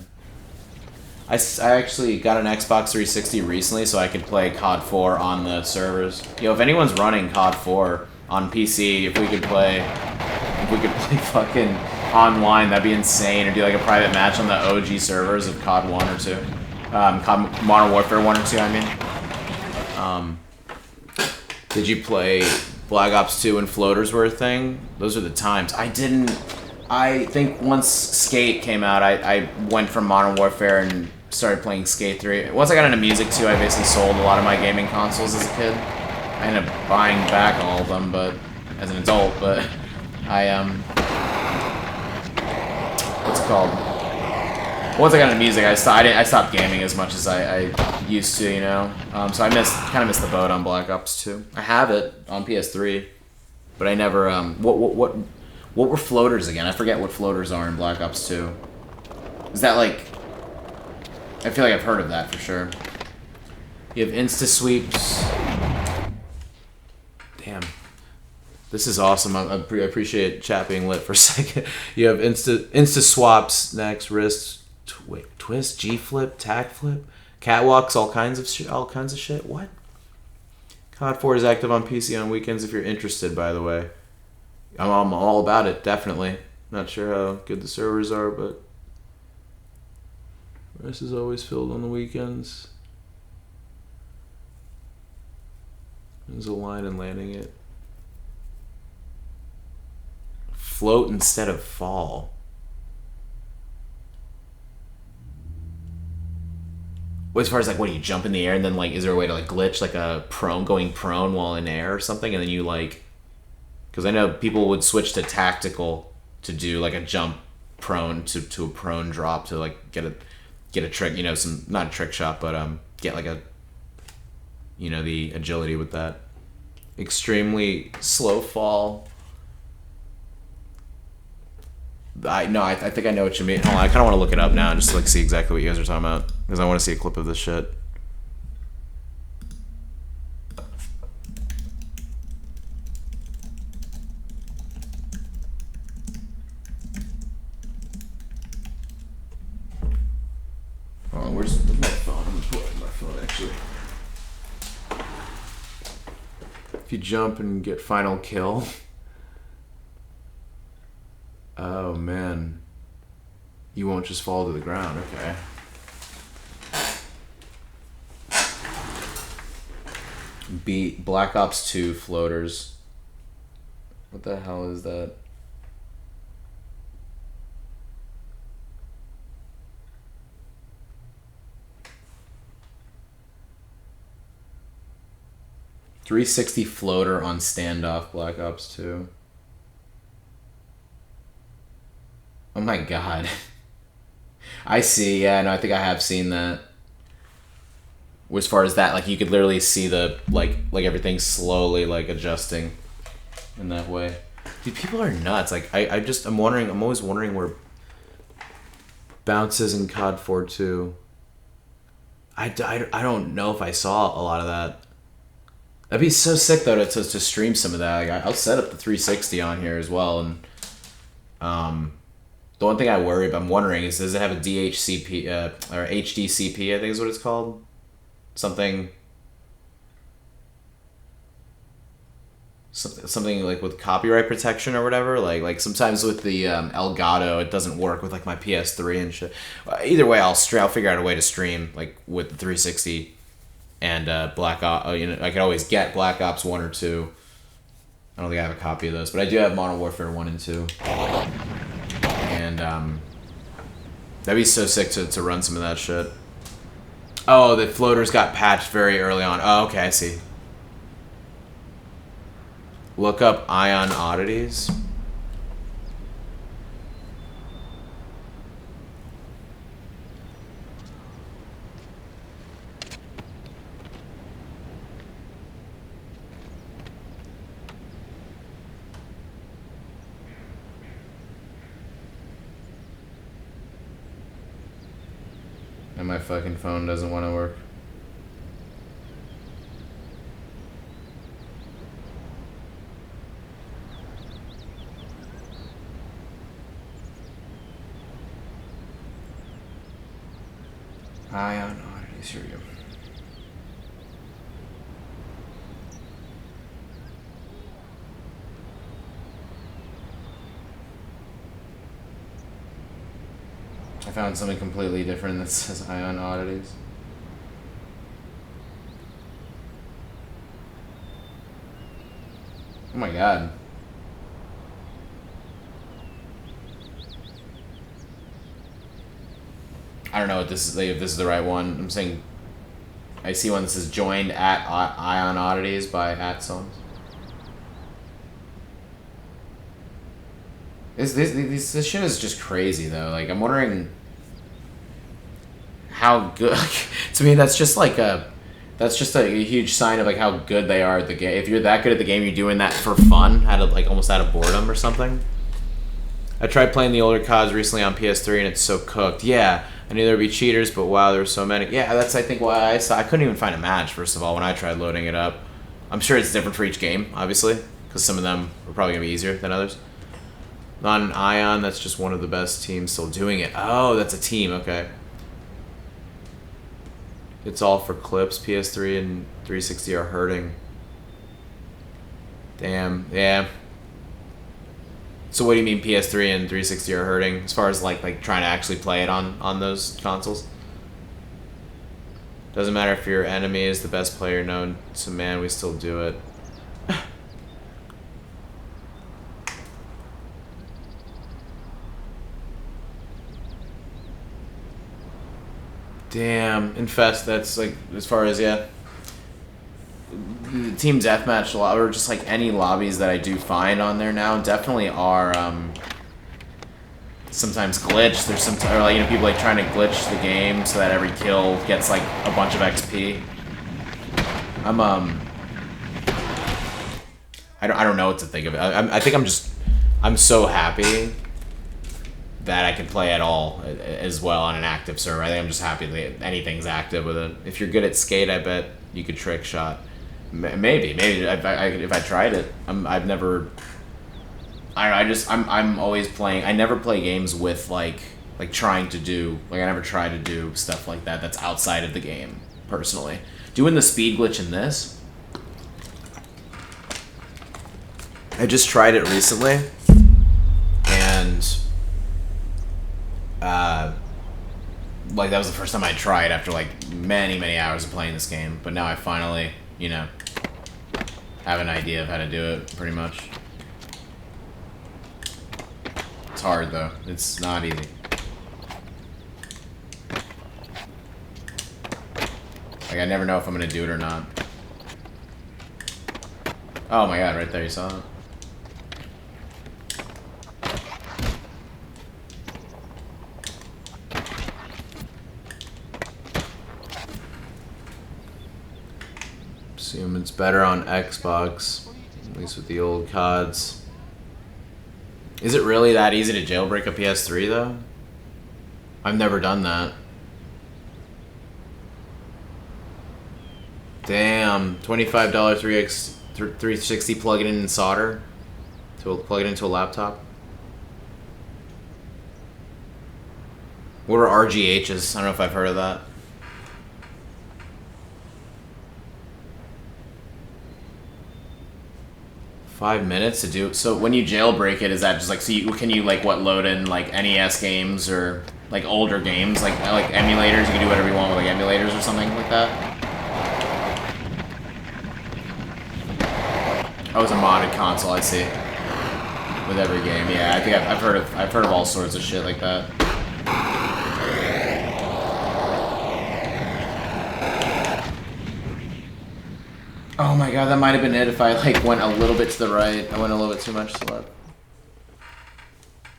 Speaker 1: I actually got an Xbox 360 recently so I could play COD 4 on the servers. Yo, if anyone's running COD 4 on PC, if we could play fucking online, that'd be insane. Or do like a private match on the OG servers of COD 1 or 2. COD Modern Warfare 1 or 2, I mean. Did you play Black Ops 2 when floaters were a thing? Those are the times. I think once Skate came out, I went from Modern Warfare and started playing Skate 3. Once I got into music too, I basically sold a lot of my gaming consoles as a kid. I ended up buying back all of them, but as an adult, but I what's it called? Once I got into music, I stopped gaming as much as I used to, you know. So I kind of missed the boat on Black Ops 2. I have it on PS3, but I never what were floaters again? I forget what floaters are in Black Ops 2. Is that like... I feel like I've heard of that for sure. You have insta-sweeps. Damn. This is awesome. I appreciate chat being lit for a second. You have insta-swaps next, wrist, twist, G-flip, tack flip, catwalks, all kinds of shit. What? COD 4 is active on PC on weekends if you're interested, by the way. I'm all about it, definitely. Not sure how good the servers are, but this is always filled on the weekends. There's a line and landing it. Float instead of fall. Well, as far as like, what do you jump in the air and then like, is there a way to like glitch like a going prone while in air or something, and then you like? Because I know people would switch to tactical to do like a jump prone to a prone drop to like get a trick, you know, not a trick shot, but get like a, you know, the agility with that. Extremely slow fall. I think I know what you mean. Hold on, I kind of want to look it up now just to like see exactly what you guys are talking about because I want to see a clip of this shit. Where's my phone? I'm gonna pull up my phone actually. If you jump and get final kill. Oh man. You won't just fall to the ground, okay. Beat Black Ops 2 floaters. What the hell is that? .360 floater on standoff Black Ops 2. Oh my god. I see, yeah, no, I think I have seen that. As far as that, like you could literally see the like everything slowly like adjusting in that way. Dude, people are nuts. Like I'm always wondering where bounces in COD 4 2. I don't know if I saw a lot of that. That'd be so sick though to stream some of that. Like, I'll set up the 360 on here as well, and the one thing I'm wondering is, does it have a DHCP or HDCP? I think is what it's called. Something like with copyright protection or whatever. Like sometimes with the Elgato, it doesn't work with like my PS3 and shit. Either way, I'll figure out a way to stream like with the 360. And Black Ops, you know, I could always get Black Ops 1 or 2. I don't think I have a copy of those, but I do have Modern Warfare 1 and 2. And that'd be so sick to run some of that shit. Oh, the floaters got patched very early on. Oh, okay, I see. Look up Ion Oddities. And my fucking phone doesn't want to work. Ion oddities, here we go. I found something completely different that says Ion oddities. Oh my god. I don't know what this is, like, if this is the right one. I'm saying I see one that says joined at Ion Oddities by @songs. This shit is just crazy though. Like, I'm wondering how good. To me, that's just a huge sign of like how good they are at the game. If you're that good at the game, you're doing that for fun, almost out of boredom or something. I tried playing the older CODs recently on PS3 and it's so cooked. Yeah, I knew there would be cheaters, but wow, there were so many. Yeah, that's I think why I couldn't even find a match, first of all, when I tried loading it up. I'm sure it's different for each game, obviously, because some of them are probably going to be easier than others. Not an Ion, that's just one of the best teams still doing it. Oh, that's a team, okay. It's all for clips. PS3 and 360 are hurting. Damn, yeah. So what do you mean PS3 and 360 are hurting as far as like trying to actually play it on those consoles? Doesn't matter if your enemy is the best player known to man, we still do it. Damn, Infest, that's like, as far as, yeah. The team deathmatch, or just like any lobbies that I do find on there now, definitely are sometimes glitched. There's some, or like, people like trying to glitch the game so that every kill gets like a bunch of XP. I don't know what to think of it. I think I'm so happy that I can play at all as well on an active server. I think I'm just happy that anything's active with it. If you're good at skate, I bet you could trick shot. Maybe if I tried it. I've never. I don't know. I'm always playing. I never play games with like trying to do, like, I never try to do stuff like that that's outside of the game. Personally, doing the speed glitch in this, I just tried it recently, and like, that was the first time I tried after like many hours of playing this game. But now I finally, you know, have an idea of how to do it, pretty much. It's hard though. It's not easy. Like, I never know if I'm gonna do it or not. Oh my god, right there, you saw it? Assume it's better on Xbox, at least with the old CODs. Is it really that easy to jailbreak a PS3 though? I've never done that. Damn, $25 360 plug it in and solder to plug it into a laptop. What are RGHs? I don't know if I've heard of that. $5 to do. So when you jailbreak it, is that just like, so can you like load in like NES games or like older games, like emulators? You can do whatever you want with like emulators or something like that. Oh, it's a modded console. I see. With every game, yeah. I think I've heard of all sorts of shit like that. Oh my god, that might have been it if I like went a little bit to the right. I went a little bit too much to the left.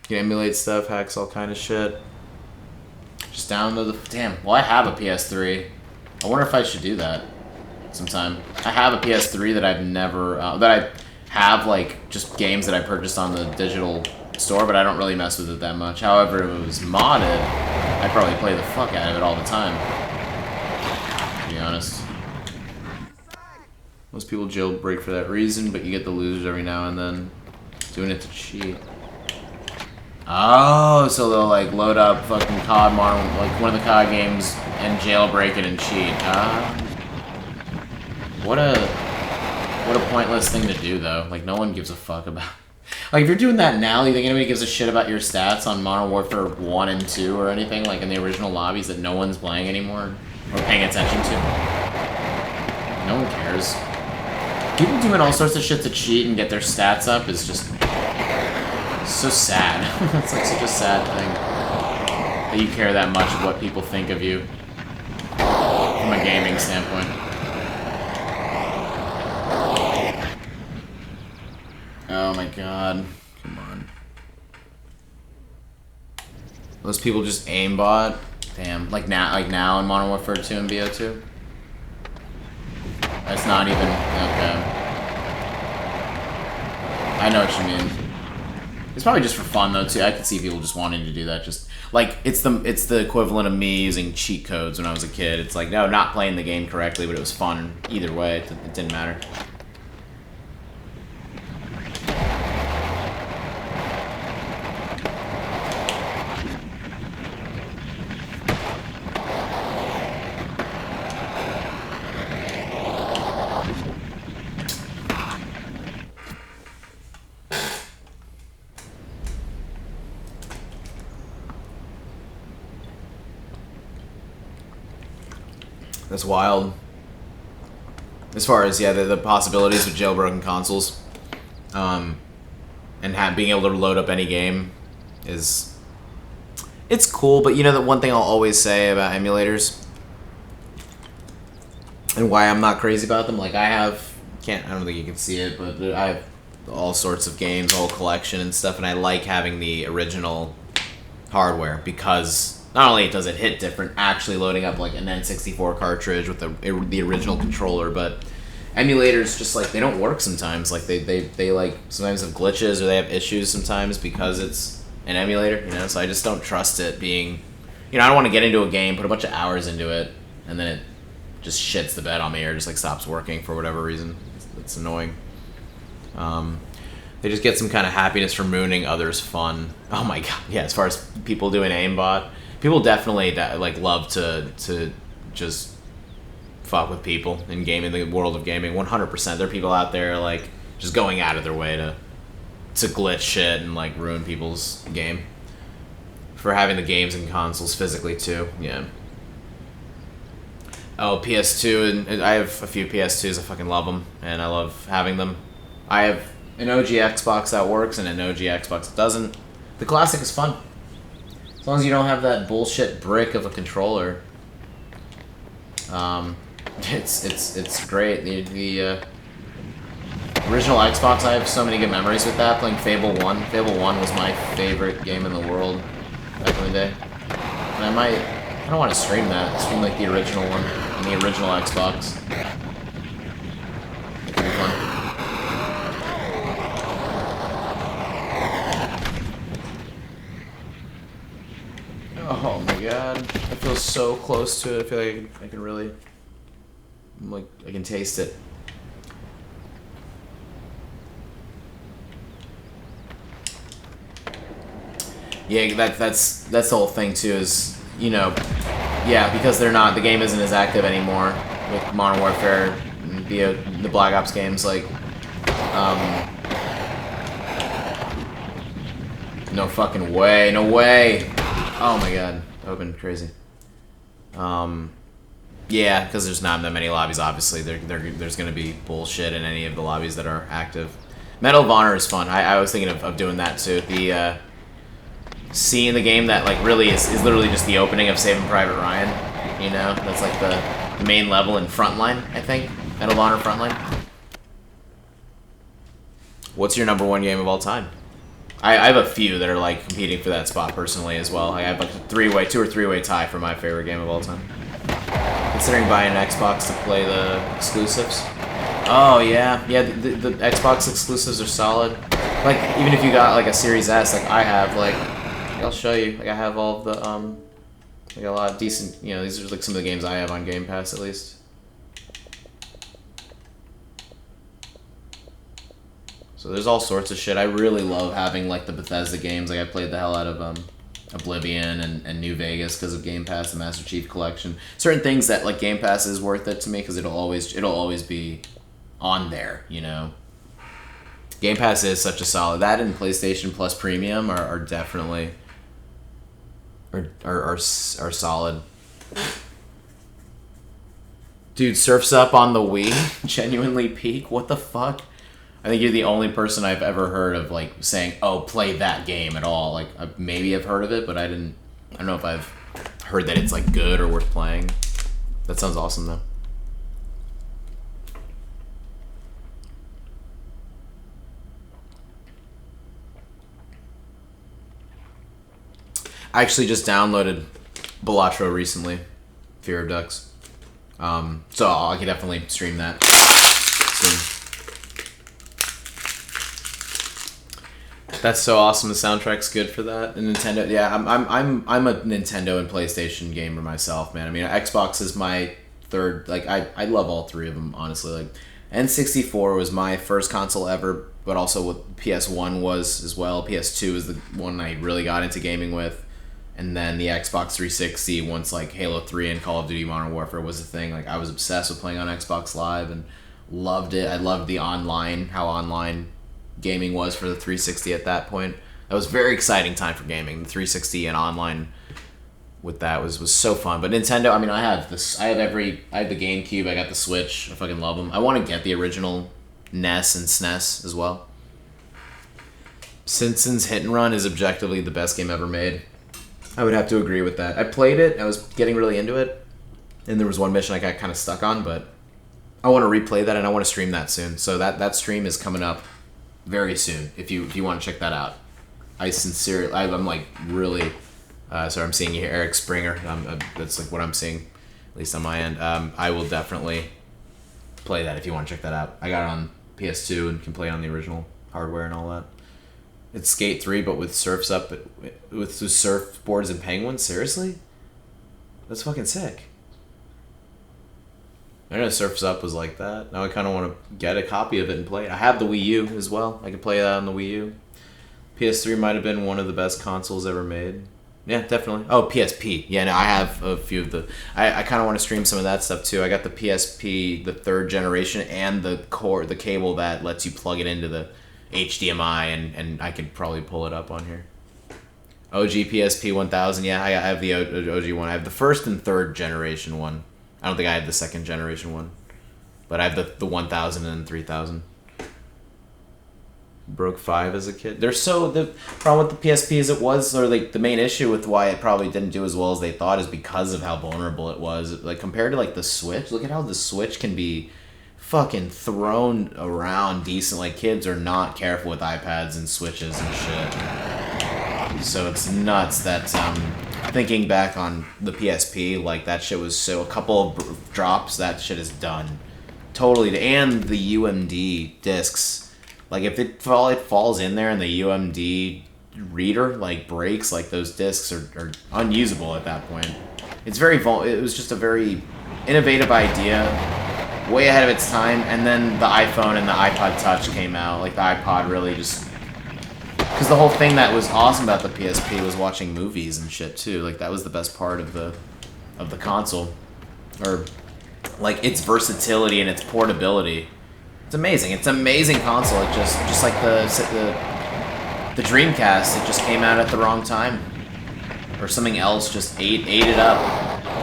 Speaker 1: You can emulate stuff, hacks, all kind of shit. Just download the... Damn, well, I have a PS3. I wonder if I should do that sometime. I have a PS3 that I've never... that I have, like, just games that I purchased on the digital store, but I don't really mess with it that much. However, if it was modded, I'd probably play the fuck out of it all the time, to be honest. Most people jailbreak for that reason, but you get the losers every now and then. Doing it to cheat. Oh, so they'll like load up fucking COD Modern, like one of the COD games, and jailbreak it and cheat. What a pointless thing to do though. Like no one gives a fuck about. Like if you're doing that now, do you think anybody gives a shit about your stats on Modern Warfare 1 and 2 or anything like in the original lobbies that no one's playing anymore or paying attention to? No one cares. People doing all sorts of shit to cheat and get their stats up is just so sad. It's like such a sad thing that you care that much of what people think of you from a gaming standpoint. Oh my god. Come on. Those people just aimbot? Damn. Like now in Modern Warfare 2 and BO2? That's not even... Okay. I know what you mean. It's probably just for fun though too. I could see people just wanting to do that. Just like it's the equivalent of me using cheat codes when I was a kid. It's like no, not playing the game correctly, but it was fun either way. It didn't matter. That's wild. As far as, yeah, the possibilities with jailbroken consoles. And being able to load up any game is... It's cool, but you know the one thing I'll always say about emulators and why I'm not crazy about them, like I don't think you can see it, but I have all sorts of games, a whole collection and stuff, and I like having the original hardware because... Not only does it hit different actually loading up like an N64 cartridge with the original controller, but emulators just like they don't work sometimes. Like they like sometimes have glitches or they have issues sometimes because it's an emulator, you know. So I just don't trust it being, you know, I don't want to get into a game, put a bunch of hours into it, and then it just shits the bed on me or just like stops working for whatever reason. It's annoying. They just get some kind of happiness from ruining others' fun. Oh my god, yeah. As far as people doing aimbot. People definitely like love to just fuck with people in gaming, the world of gaming. 100%. There are people out there like just going out of their way to glitch shit and like ruin people's game for having the games and consoles physically too. Yeah. Oh, PS2, and I have a few PS2s. I fucking love them, and I love having them. I have an OG Xbox that works and an OG Xbox that doesn't. The classic is fun. As long as you don't have that bullshit brick of a controller, it's great. The original Xbox, I have so many good memories with that. Playing Fable 1. Fable 1 was my favorite game in the world back in the day. And I don't want to stream that. Stream like the original one on the original Xbox. It could be fun. Oh my god, I feel so close to it. I feel like I can really, like, I can taste it. Yeah, that's the whole thing too. Is, you know, yeah, because the game isn't as active anymore with Modern Warfare, the Black Ops games. Like, no fucking way, no way. Oh my god, open, crazy. Yeah, because there's not that many lobbies, obviously. There's going to be bullshit in any of the lobbies that are active. Medal of Honor is fun. I was thinking of doing that too. The scene in the game that like really is literally just the opening of Saving Private Ryan. You know, that's like the main level in Frontline, I think. Medal of Honor Frontline. What's your #1 game of all time? I have a few that are like competing for that spot personally as well. I have like a 2 or 3-way tie for my favorite game of all time. Considering buying an Xbox to play the exclusives. Oh yeah, the Xbox exclusives are solid. Like, even if you got, like, a Series S, like I have, like, I'll show you. Like, I have all of the, I got a lot of decent, you know, these are, like, some of the games I have on Game Pass, at least. So there's all sorts of shit. I really love having, like, the Bethesda games. Like, I played the hell out of, Oblivion and New Vegas because of Game Pass, the Master Chief Collection. Certain things that, like, Game Pass is worth it to me because it'll always be on there, you know? Game Pass is such a solid. That and PlayStation Plus Premium are definitely are solid. Dude, Surf's Up on the Wii, genuinely peak. What the fuck? I think you're the only person I've ever heard of like saying, "Oh, play that game" at all. Like maybe I've heard of it, but I don't know if I've heard that it's like good or worth playing. That sounds awesome though. I actually just downloaded Balatro recently, Fear of Ducks. So I could definitely stream that soon. That's so awesome. The soundtrack's good for that. And Nintendo, yeah, I'm a Nintendo and PlayStation gamer myself, man. I mean, Xbox is my third. Like, I love all three of them, honestly. Like, N64 was my first console ever, but also what PS1 was as well. PS2 is the one I really got into gaming with. And then the Xbox 360, once like Halo 3 and Call of Duty Modern Warfare was a thing, like I was obsessed with playing on Xbox Live and loved it. I loved the online, how online gaming was for the 360 at that point. That was a very exciting time for gaming. The 360 and online with that was so fun. But Nintendo, I mean, I have the GameCube, I got the Switch. I fucking love them. I want to get the original NES and SNES as well. Simpsons Hit and Run is objectively the best game ever made. I would have to agree with that. I played it, I was getting really into it, and there was one mission I got kind of stuck on, but I want to replay that and I want to stream that soon. So that stream is coming up very soon if you want to check that out. I'm like really, sorry, I'm seeing you here, Eric Springer. That's like what I'm seeing, at least on my end. I will definitely play that if you want to check that out. I got it on PS2 and can play it on the original hardware and all that. It's Skate 3, but with surfs up, with surfboards and penguins. Seriously, that's fucking sick. I know Surfs Up was like that. Now I kind of want to get a copy of it and play it. I have the Wii U as well. I could play that on the Wii U. PS3 might have been one of the best consoles ever made. Yeah, definitely. Oh, PSP. Yeah, no, I have a few of the... I kind of want to stream some of that stuff too. I got the PSP, the third generation, and the cable that lets you plug it into the HDMI, and I could probably pull it up on here. OG PSP 1000, yeah, I have the OG one. I have the first and third generation one. I don't think I have the second generation one, but I have the 1000 and 3000. Broke 5 as a kid. The problem with the PSP is like the main issue with why it probably didn't do as well as they thought is because of how vulnerable it was. Like compared to like the Switch, look at how the Switch can be fucking thrown around decent. Like kids are not careful with iPads and Switches and shit. So it's nuts that thinking back on the PSP, like that shit was so a couple of drops, that shit is done. Totally. And the UMD discs, like if it falls in there and the UMD reader like breaks, like those discs are unusable at that point. It was just a very innovative idea, way ahead of its time, and then the iPhone and the iPod Touch came out. Like the iPod really just... Because the whole thing that was awesome about the PSP was watching movies and shit too. Like that was the best part of the console. Or like its versatility and its portability. It's amazing. It's an amazing console. It just like the Dreamcast, it just came out at the wrong time. Or something else just ate it up.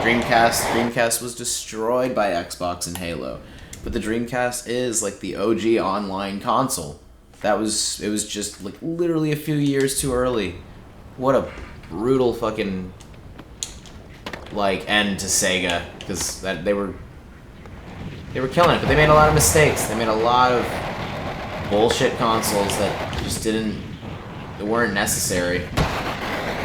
Speaker 1: Dreamcast was destroyed by Xbox and Halo. But the Dreamcast is like the OG online console. It was just like literally a few years too early. What a brutal fucking like end to Sega, because they were killing it, but they made a lot of mistakes. They made a lot of bullshit consoles that just weren't necessary.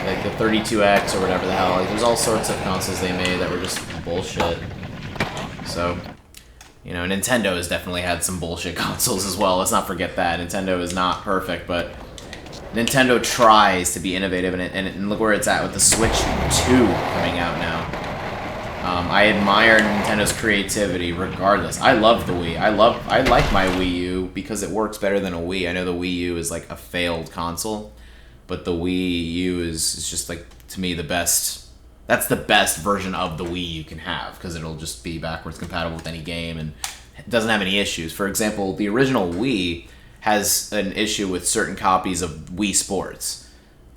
Speaker 1: Like the 32X or whatever the hell. Like there's all sorts of consoles they made that were just bullshit. So You know, Nintendo has definitely had some bullshit consoles as well. Let's not forget that. Nintendo is not perfect, but Nintendo tries to be innovative, and look where it's at with the Switch 2 coming out now. I admire Nintendo's creativity regardless. I love the Wii. I like my Wii U because it works better than a Wii. I know the Wii U is like a failed console, but the Wii U is just like, to me, the best. That's the best version of the Wii you can have because it'll just be backwards compatible with any game and it doesn't have any issues. For example, the original Wii has an issue with certain copies of Wii Sports.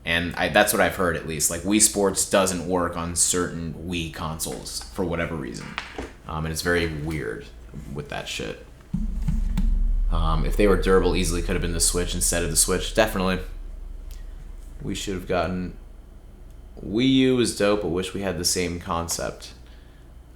Speaker 1: And that's what I've heard, at least. Like, Wii Sports doesn't work on certain Wii consoles for whatever reason. And it's very weird with that shit. If they were durable, easily could have been the Switch instead of the Switch. Definitely. We should have gotten... Wii U is dope, but wish we had the same concept.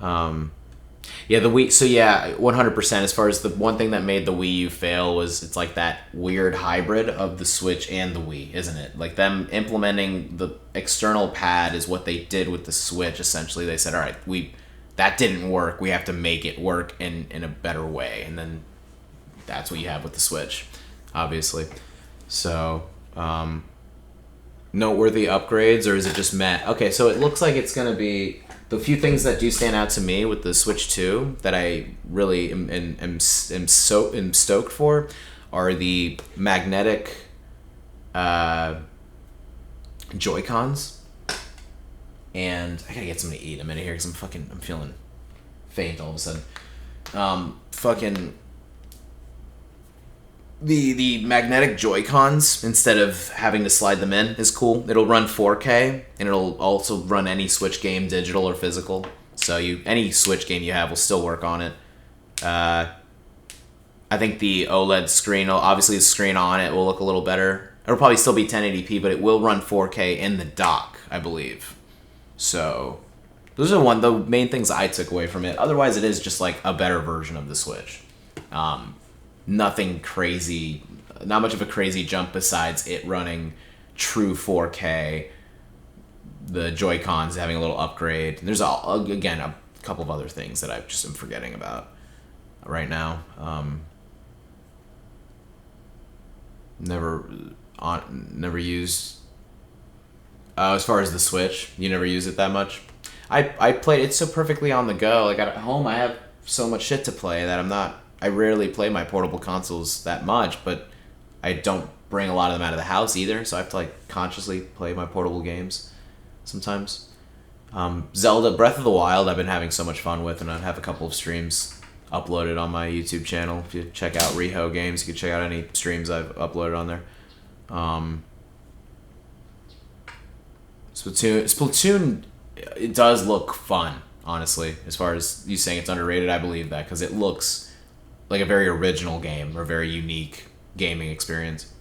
Speaker 1: Yeah, the Wii... So, yeah, 100%. As far as the one thing that made the Wii U fail was it's like that weird hybrid of the Switch and the Wii, isn't it? Like, them implementing the external pad is what they did with the Switch, essentially. They said, all right, that didn't work. We have to make it work in a better way. And then that's what you have with the Switch, obviously. So, noteworthy upgrades, or is it just meh? Okay, so it looks like it's going to be... The few things that do stand out to me with the Switch 2 that I really am stoked for are the magnetic Joy-Cons. And I gotta get something to eat in a minute here because I'm feeling faint all of a sudden. The magnetic Joy-Cons, instead of having to slide them in, is cool. It'll run 4K, and it'll also run any Switch game, digital or physical. So any Switch game you have will still work on it. I think the OLED screen, obviously the screen on it will look a little better. It'll probably still be 1080p, but it will run 4K in the dock, I believe. So those are the main things I took away from it. Otherwise, it is just like a better version of the Switch. Nothing crazy, not much of a crazy jump besides it running true 4K, the Joy-Cons having a little upgrade. There's, again, a couple of other things that I just am forgetting about right now. Never used... as far as the Switch, you never use it that much? I played it so perfectly on the go. Like, at home, I have so much shit to play that I rarely play my portable consoles that much, but I don't bring a lot of them out of the house either, so I have to like consciously play my portable games sometimes. Zelda Breath of the Wild I've been having so much fun with, and I have a couple of streams uploaded on my YouTube channel. If you check out ReeHOE Games, you can check out any streams I've uploaded on there. Splatoon, it does look fun, honestly. As far as you saying it's underrated, I believe that, because it looks like a very original game or a very unique gaming experience.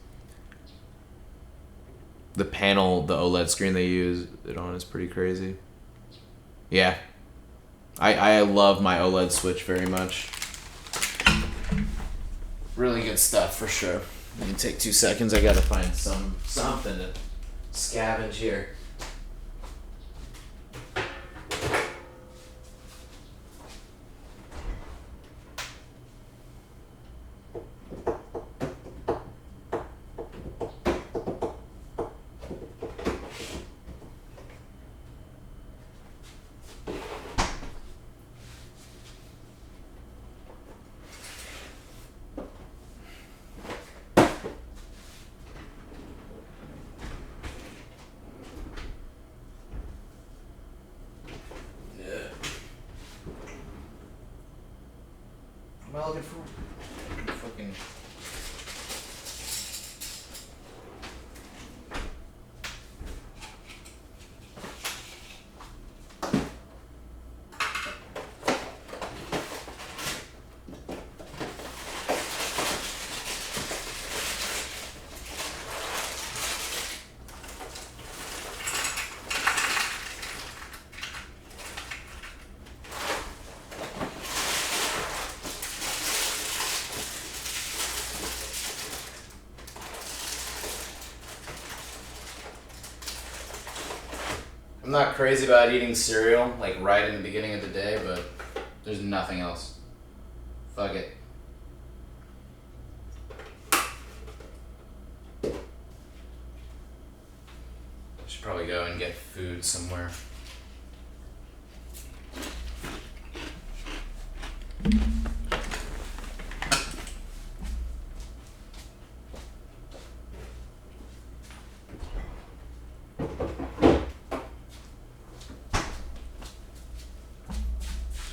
Speaker 1: The panel, the OLED screen they use it on is pretty crazy. Yeah. I love my OLED Switch very much. Really good stuff for sure. Let me take 2 seconds. I gotta find something to scavenge here. Am I looking for fucking... I'm not crazy about eating cereal, like right in the beginning of the day, but there's nothing else. Fuck it. Should probably go and get food somewhere.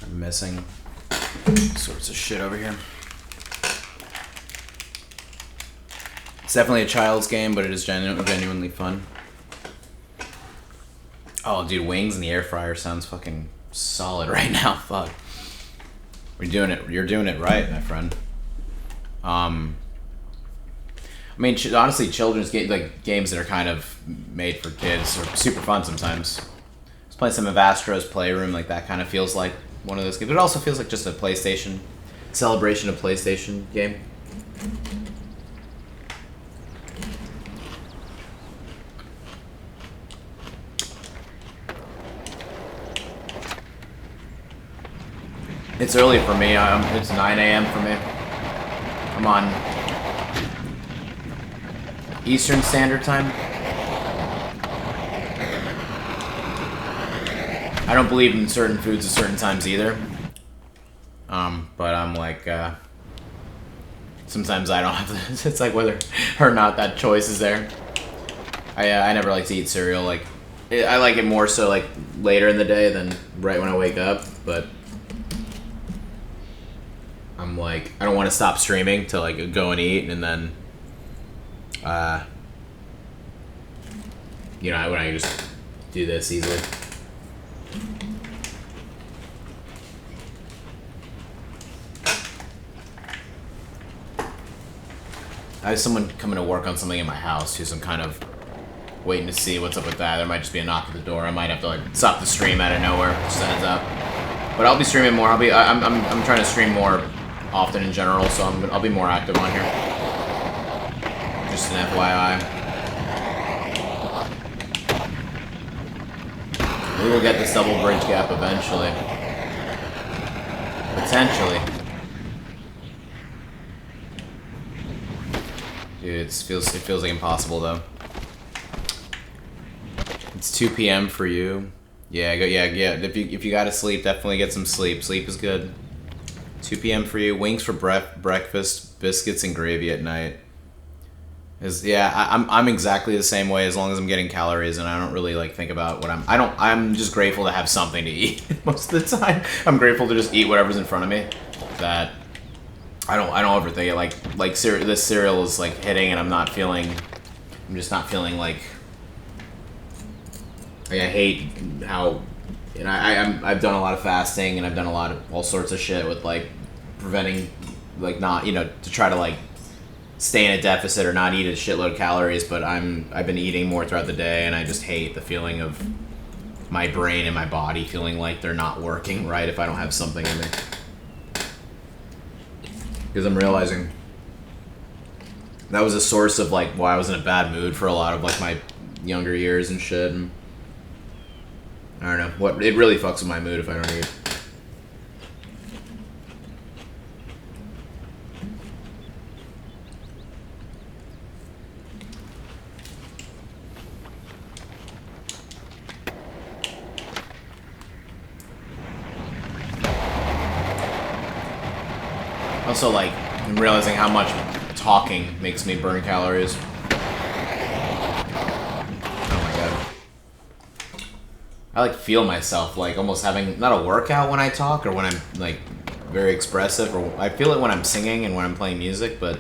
Speaker 1: I'm missing sorts of shit over here. It's definitely a child's game, but it is genuinely fun. Oh, dude, wings in the air fryer sounds fucking solid right now. Fuck. You're doing it right, my friend. I mean, honestly, children's games that are kind of made for kids are super fun sometimes. I was playing some of Astro's Playroom, like that kind of feels like one of those games. But it also feels like just a PlayStation celebration of PlayStation game. It's early for me. It's 9 a.m. for me. I'm on Eastern Standard Time. I don't believe in certain foods at certain times either. But I'm like, sometimes I don't have to, it's like whether or not that choice is there. I never like to eat cereal. Like, I like it more so like later in the day than right when I wake up, but I'm like, I don't want to stop streaming to like go and eat and then, you know, when I just do this easily. I have someone coming to work on something in my house who's I'm kind of waiting to see what's up with that. There might just be a knock at the door. I might have to like stop the stream out of nowhere, just a heads up. But I'll be streaming more. I'm trying to stream more often in general, so I'll be more active on here. Just an FYI. We will get this double bridge gap eventually. Potentially. Dude, it feels like impossible though. It's 2 p.m. for you. Yeah, yeah. If you gotta sleep, definitely get some sleep. Sleep is good. 2 p.m. for you. Wings for breakfast, biscuits and gravy at night. I'm exactly the same way as long as I'm getting calories and I don't really like think about what I'm just grateful to have something to eat most of the time. I'm grateful to just eat whatever's in front of me. That I don't overthink it. Like this cereal is like hitting and I'm just not feeling like I hate how, and I've done a lot of fasting and I've done a lot of all sorts of shit with like preventing, like not, you know, to try to like stay in a deficit or not eat a shitload of calories, but I've been eating more throughout the day and I just hate the feeling of my brain and my body feeling like they're not working right if I don't have something in me. Because I'm realizing that was a source of like why I was in a bad mood for a lot of like my younger years and shit. And I don't know, it really fucks with my mood if I don't eat. Also, like, I'm realizing how much talking makes me burn calories. Oh my god. I like feel myself like almost having not a workout when I talk or when I'm like very expressive, or I feel it when I'm singing and when I'm playing music, but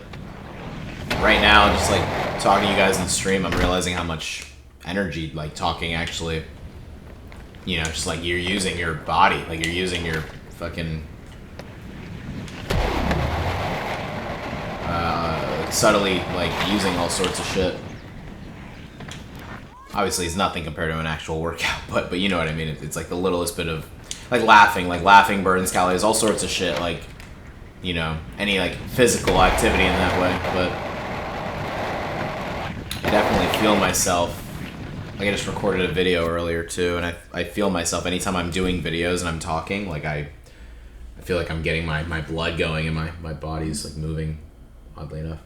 Speaker 1: right now just like talking to you guys in the stream, I'm realizing how much energy like talking actually, you know, just like you're using your body, like you're using your fucking subtly like using all sorts of shit. Obviously it's nothing compared to an actual workout, but you know what I mean. It's like the littlest bit of like laughing burns calories, all sorts of shit, like, you know, any like physical activity in that way. But I definitely feel myself, like I just recorded a video earlier too, and I feel myself anytime I'm doing videos and I'm talking, like I feel like I'm getting my blood going and my body's like moving, oddly enough.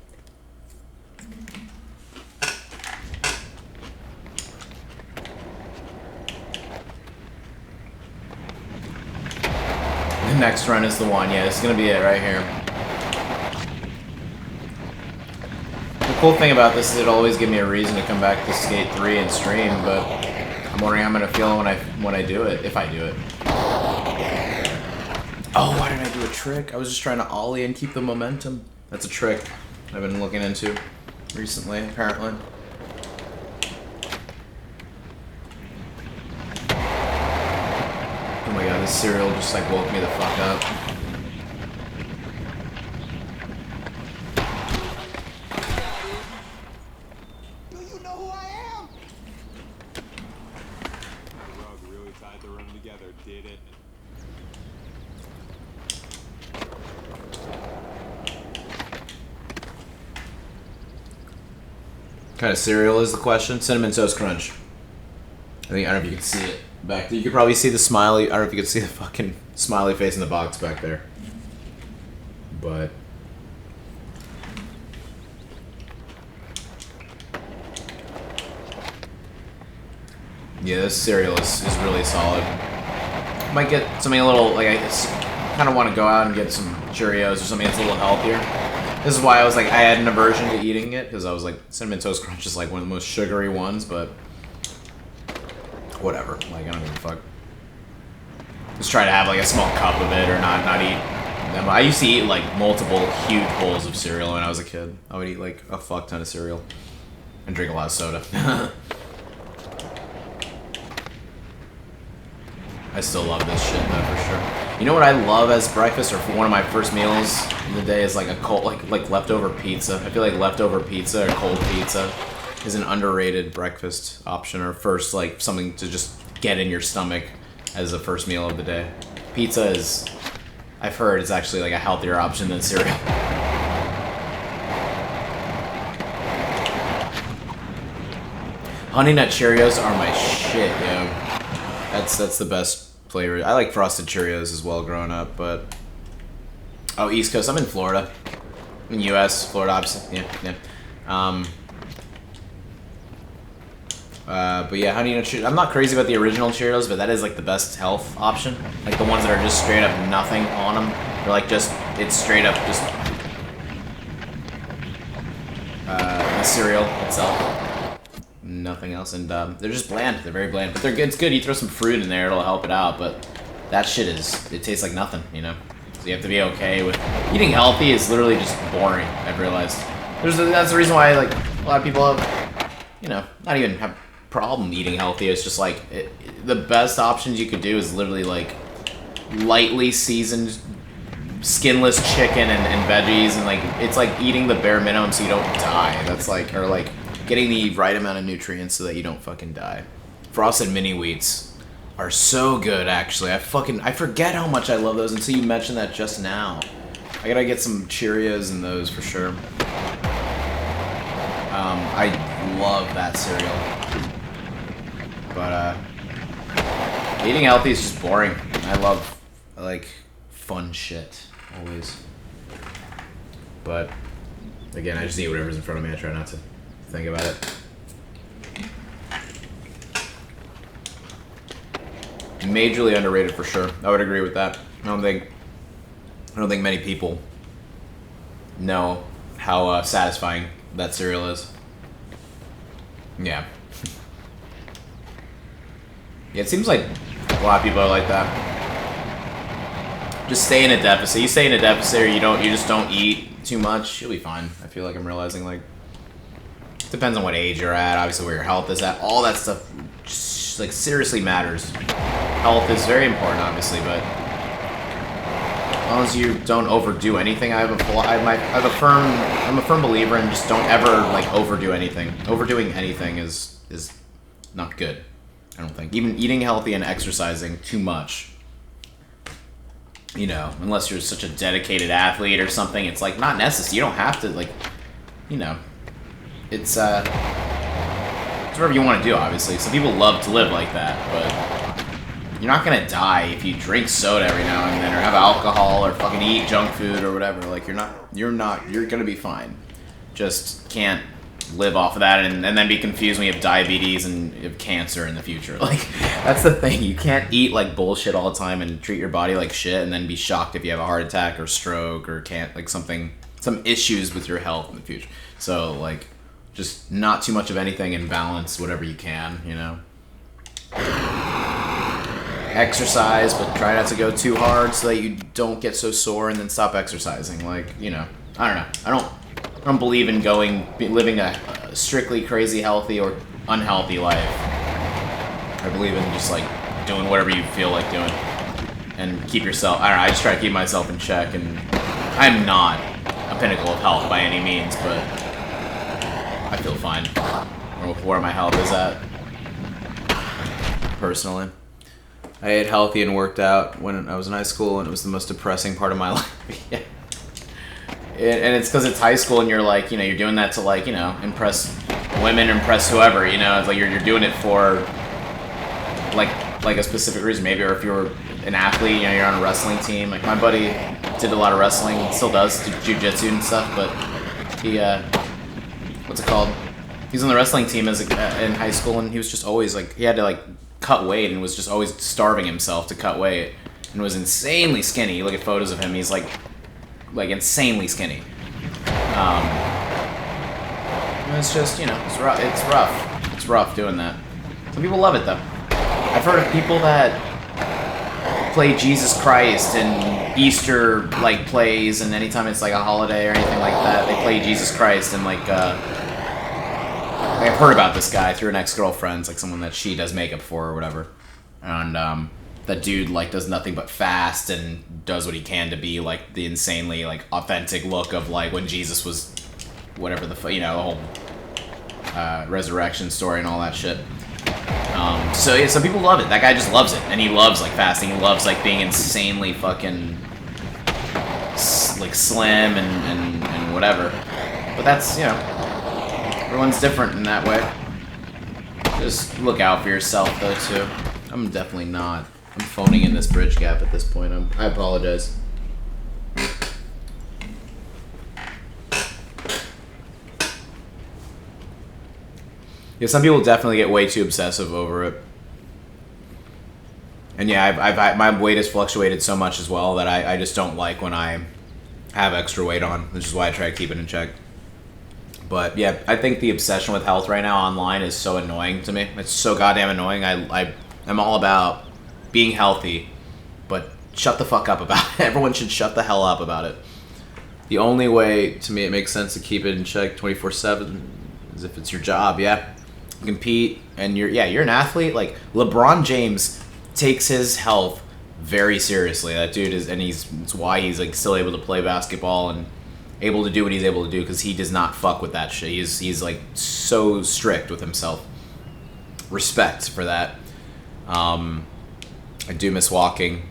Speaker 1: The next run is the one. Yeah, this is gonna be it right here. The cool thing about this is it'll always give me a reason to come back to Skate 3 and stream, but I'm wondering how I'm gonna feel when I do it, if I do it. Oh, why did I do a trick? I was just trying to ollie and keep the momentum. That's a trick I've been looking into recently, apparently. Oh my god, this cereal just like woke me the fuck up.
Speaker 2: Do you know who I am?
Speaker 3: The rug really tied the room together, did it?
Speaker 1: What kind of cereal is the question? Cinnamon Toast Crunch. I don't know if you can see it back there. You could probably see the smiley. I don't know if you could see the fucking smiley face in the box back there. But yeah, this cereal is really solid. Might get something a little, like, I kind of want to go out and get some Cheerios or something that's a little healthier. This is why I was like, I had an aversion to eating it, because I was like, Cinnamon Toast Crunch is like one of the most sugary ones, but whatever. Like, I don't give a fuck. Just try to have like a small cup of it, or not eat them. I used to eat like multiple huge bowls of cereal when I was a kid. I would eat like a fuck ton of cereal and drink a lot of soda. I still love this shit though, for sure. You know what I love as breakfast, or for one of my first meals in the day, is like a cold, like leftover pizza. I feel like leftover pizza or cold pizza is an underrated breakfast option, or first, like, something to just get in your stomach as a first meal of the day. Pizza is, I've heard, it's actually like a healthier option than cereal. Honey Nut Cheerios are my shit, yo. That's the best flavor. I like Frosted Cheerios as well growing up, but... Oh, East Coast. I'm in Florida. I'm in U.S. Florida, obviously. Yeah. But yeah, Honey Nut Cheerios. I'm not crazy about the original Cheerios, but that is like the best health option. Like the ones that are just straight up nothing on them. They're like just, it's straight up just the cereal itself. Nothing else, and they're just bland. They're very bland, but they're good. It's good. You throw some fruit in there, it'll help it out. But that shit it tastes like nothing, you know. So you have to be okay with eating healthy. Is literally just boring. I've realized. That's the reason why like a lot of people have, you know, not even have problem eating healthy. It's just like the best options you could do is literally like lightly seasoned skinless chicken and veggies, and like it's like eating the bare minimum so you don't die. That's like, or like getting the right amount of nutrients so that you don't fucking die. Frosted mini wheats are so good, actually. I forget how much I love those until you mentioned that just now. I gotta get some Cheerios in those for sure. I love that cereal. But eating healthy is just boring. I like fun shit always. But again, I just eat whatever's in front of me. I try not to think about it. Majorly underrated for sure. I would agree with that. I don't think many people know how satisfying that cereal is. Yeah. Yeah, it seems like a lot of people are like that. Just stay in a deficit. You stay in a deficit, or you just don't eat too much, you'll be fine. I feel like I'm realizing, like, depends on what age you're at, obviously where your health is at. All that stuff just, like, seriously matters. Health is very important, obviously, but as long as you don't overdo anything, I'm a firm believer in just don't ever like overdo anything. Overdoing anything is not good. I don't think. Even eating healthy and exercising too much, you know, unless you're such a dedicated athlete or something, it's like not necessary. You don't have to, like, you know, it's whatever you want to do. Obviously, some people love to live like that, but you're not gonna die if you drink soda every now and then, or have alcohol, or fucking eat junk food or whatever. Like, you're gonna be fine. Just can't live off of that and then be confused when you have diabetes and you have cancer in the future. Like, that's the thing. You can't eat like bullshit all the time and treat your body like shit and then be shocked if you have a heart attack or stroke or some issues with your health in the future. So, like, just not too much of anything and balance whatever you can, you know? Exercise, but try not to go too hard so that you don't get so sore and then stop exercising. Like, you know, I don't know. I don't believe in living a strictly crazy healthy or unhealthy life. I believe in just, like, doing whatever you feel like doing. And keep yourself, I don't know, I just try to keep myself in check, and I'm not a pinnacle of health by any means, but I feel fine where my health is at, personally. I ate healthy and worked out when I was in high school, and it was the most depressing part of my life. Yeah. And it's because it's high school, and you're like, you know, you're doing that to, like, you know, impress women, impress whoever, you know. It's like you're doing it for, like a specific reason. Maybe, or if you're an athlete, you know, you're on a wrestling team. Like, my buddy did a lot of wrestling, still does, jiu-jitsu and stuff, but he, what's it called? He's on the wrestling team in high school, and he was just always, like, he had to, like, cut weight and was just always starving himself to cut weight and was insanely skinny. You look at photos of him, he's, like insanely skinny. It's just, you know, it's rough. It's rough doing that. Some people love it, though. I've heard of people that play Jesus Christ in Easter, like, plays, and anytime it's, like, a holiday or anything like that, they play Jesus Christ, and, like, I've heard about this guy through an ex-girlfriend, like someone that she does makeup for or whatever. And, that dude, like, does nothing but fast and does what he can to be, like, the insanely, like, authentic look of, like, when Jesus was whatever the whole resurrection story and all that shit. So, yeah, some people love it. That guy just loves it. And he loves, like, fasting. He loves, like, being insanely fucking, like, slim and whatever. But that's, you know, everyone's different in that way. Just look out for yourself, though, too. I'm definitely not. I'm phoning in this bridge gap at this point. I apologize. Yeah, some people definitely get way too obsessive over it. And yeah, my weight has fluctuated so much as well that I just don't like when I have extra weight on, which is why I try to keep it in check. But yeah, I think the obsession with health right now online is so annoying to me. It's so goddamn annoying. I'm all about being healthy, but shut the fuck up about it. Everyone should shut the hell up about it. The only way, to me, it makes sense to keep it in check 24/7 is if it's your job, yeah. You compete, and you're an athlete. Like, LeBron James takes his health very seriously. That dude is, and it's why he's, like, still able to play basketball and able to do what he's able to do, because he does not fuck with that shit. He's like so strict with himself. Respect for that. I do miss walking.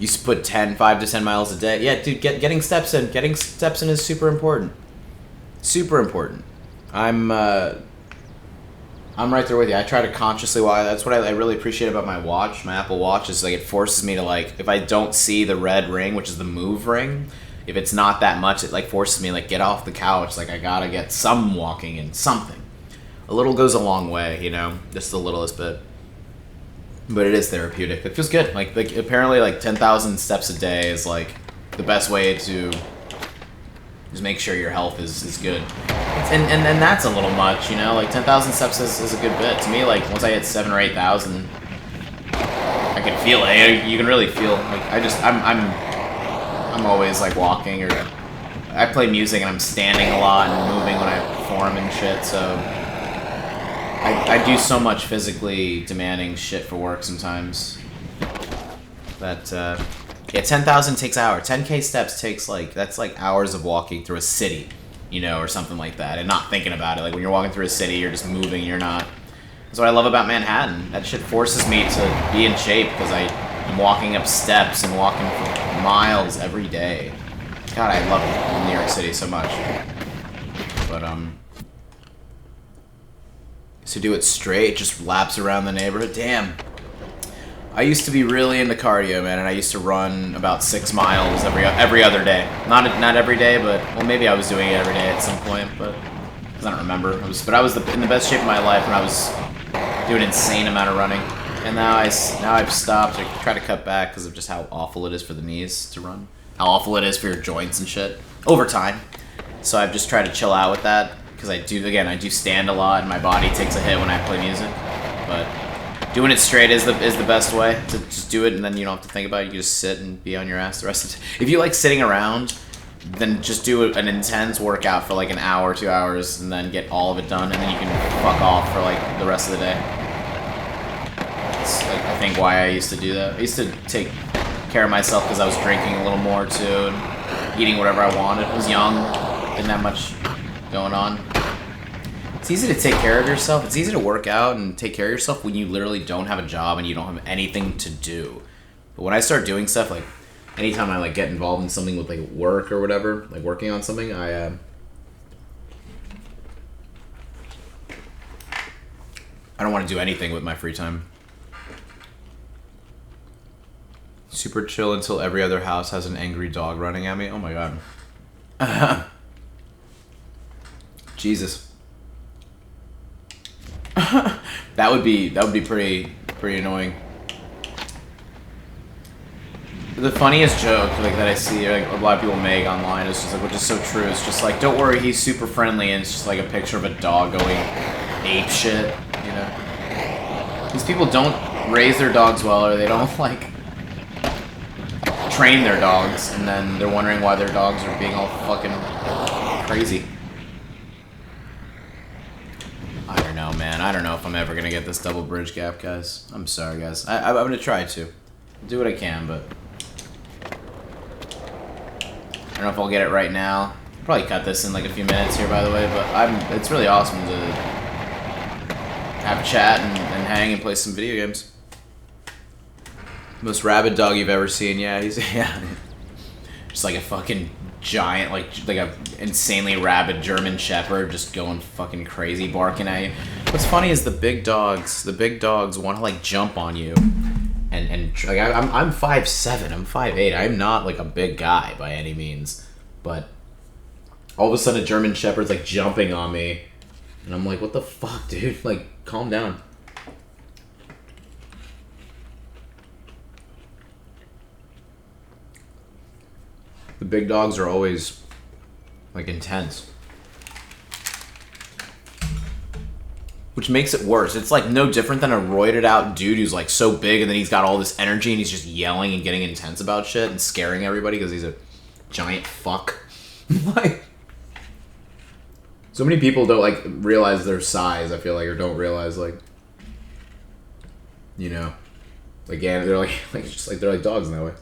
Speaker 1: Used to put 5 to 10 miles a day. Yeah, dude, getting steps in. Getting steps in is super important. Super important. I'm right there with you. I try to consciously walk. That's what I really appreciate about my watch, my Apple Watch, is, like, it forces me to, like, if I don't see the red ring, which is the move ring, if it's not that much, it, like, forces me, like, get off the couch. Like, I gotta get some walking in, something. A little goes a long way, you know, just the littlest bit. But it is therapeutic. It feels good. Like apparently, like, 10,000 steps a day is, like, the best way to just make sure your health is good. And that's a little much, you know. Like, 10,000 steps is a good bit. To me, like, once I hit 7,000 or 8,000, I can feel it. You can really feel, like, I'm always, like, walking, or I play music and I'm standing a lot and moving when I perform and shit, so I do so much physically demanding shit for work sometimes that, yeah, 10,000 takes hours. 10K steps takes, like, that's, like, hours of walking through a city, you know, or something like that, and not thinking about it. Like, when you're walking through a city, you're just moving, you're not. That's what I love about Manhattan. That shit forces me to be in shape, because I'm walking up steps and walking for miles every day. God, I love New York City so much. But, to do it straight, just laps around the neighborhood. Damn. I used to be really into cardio, man, and I used to run about 6 miles every other day. Not every day, but well, maybe I was doing it every day at some point, but because I don't remember. I was in the best shape of my life when I was doing an insane amount of running, and now I've stopped. I try to cut back because of just how awful it is for the knees to run, how awful it is for your joints and shit over time. So I've just tried to chill out with that because I do stand a lot, and my body takes a hit when I play music, but. Doing it straight is the best way to just do it, and then you don't have to think about it. You can just sit and be on your ass the rest of the day. If you like sitting around, then just do an intense workout for like an hour, 2 hours, and then get all of it done, and then you can fuck off for like the rest of the day. That's like, I think why I used to do that. I used to take care of myself because I was drinking a little more too, and eating whatever I wanted. I was young, didn't have much going on. It's easy to take care of yourself. It's easy to work out and take care of yourself when you literally don't have a job and you don't have anything to do. But when I start doing stuff, like anytime I like get involved in something with like work or whatever, like working on something, I don't want to do anything with my free time. Super chill until every other house has an angry dog running at me. Oh my god. Jesus. that would be pretty annoying. The funniest joke like that I see like a lot of people make online is just like, which is so true. It's just like, don't worry, he's super friendly, and it's just like a picture of a dog going ape shit. You know, these people don't raise their dogs well, or they don't like train their dogs, and then they're wondering why their dogs are being all fucking crazy. I don't know, man. I don't know if I'm ever gonna get this double bridge gap, guys. I'm sorry, guys. I'm gonna try to. Do what I can, but... I don't know if I'll get it right now. I'll probably cut this in like a few minutes here, by the way, but it's really awesome to have a chat and hang and play some video games. Most rabid dog you've ever seen. Yeah, he's... Yeah. Just like a fucking... giant, like a insanely rabid German Shepherd, just going fucking crazy, barking at you. What's funny is the big dogs want to like jump on you, and like I'm 5'7", I'm 5'8", I'm not like a big guy by any means, but all of a sudden a German Shepherd's like jumping on me, and I'm like, what the fuck, dude? Like, calm down. The big dogs are always, like, intense. Which makes it worse. It's, like, no different than a roided out dude who's, like, so big and then he's got all this energy and he's just yelling and getting intense about shit and scaring everybody because he's a giant fuck. Like, so many people don't, like, realize their size, I feel like, or don't realize, like, you know, like, yeah, they're, like just, like, they're, like, dogs in that way.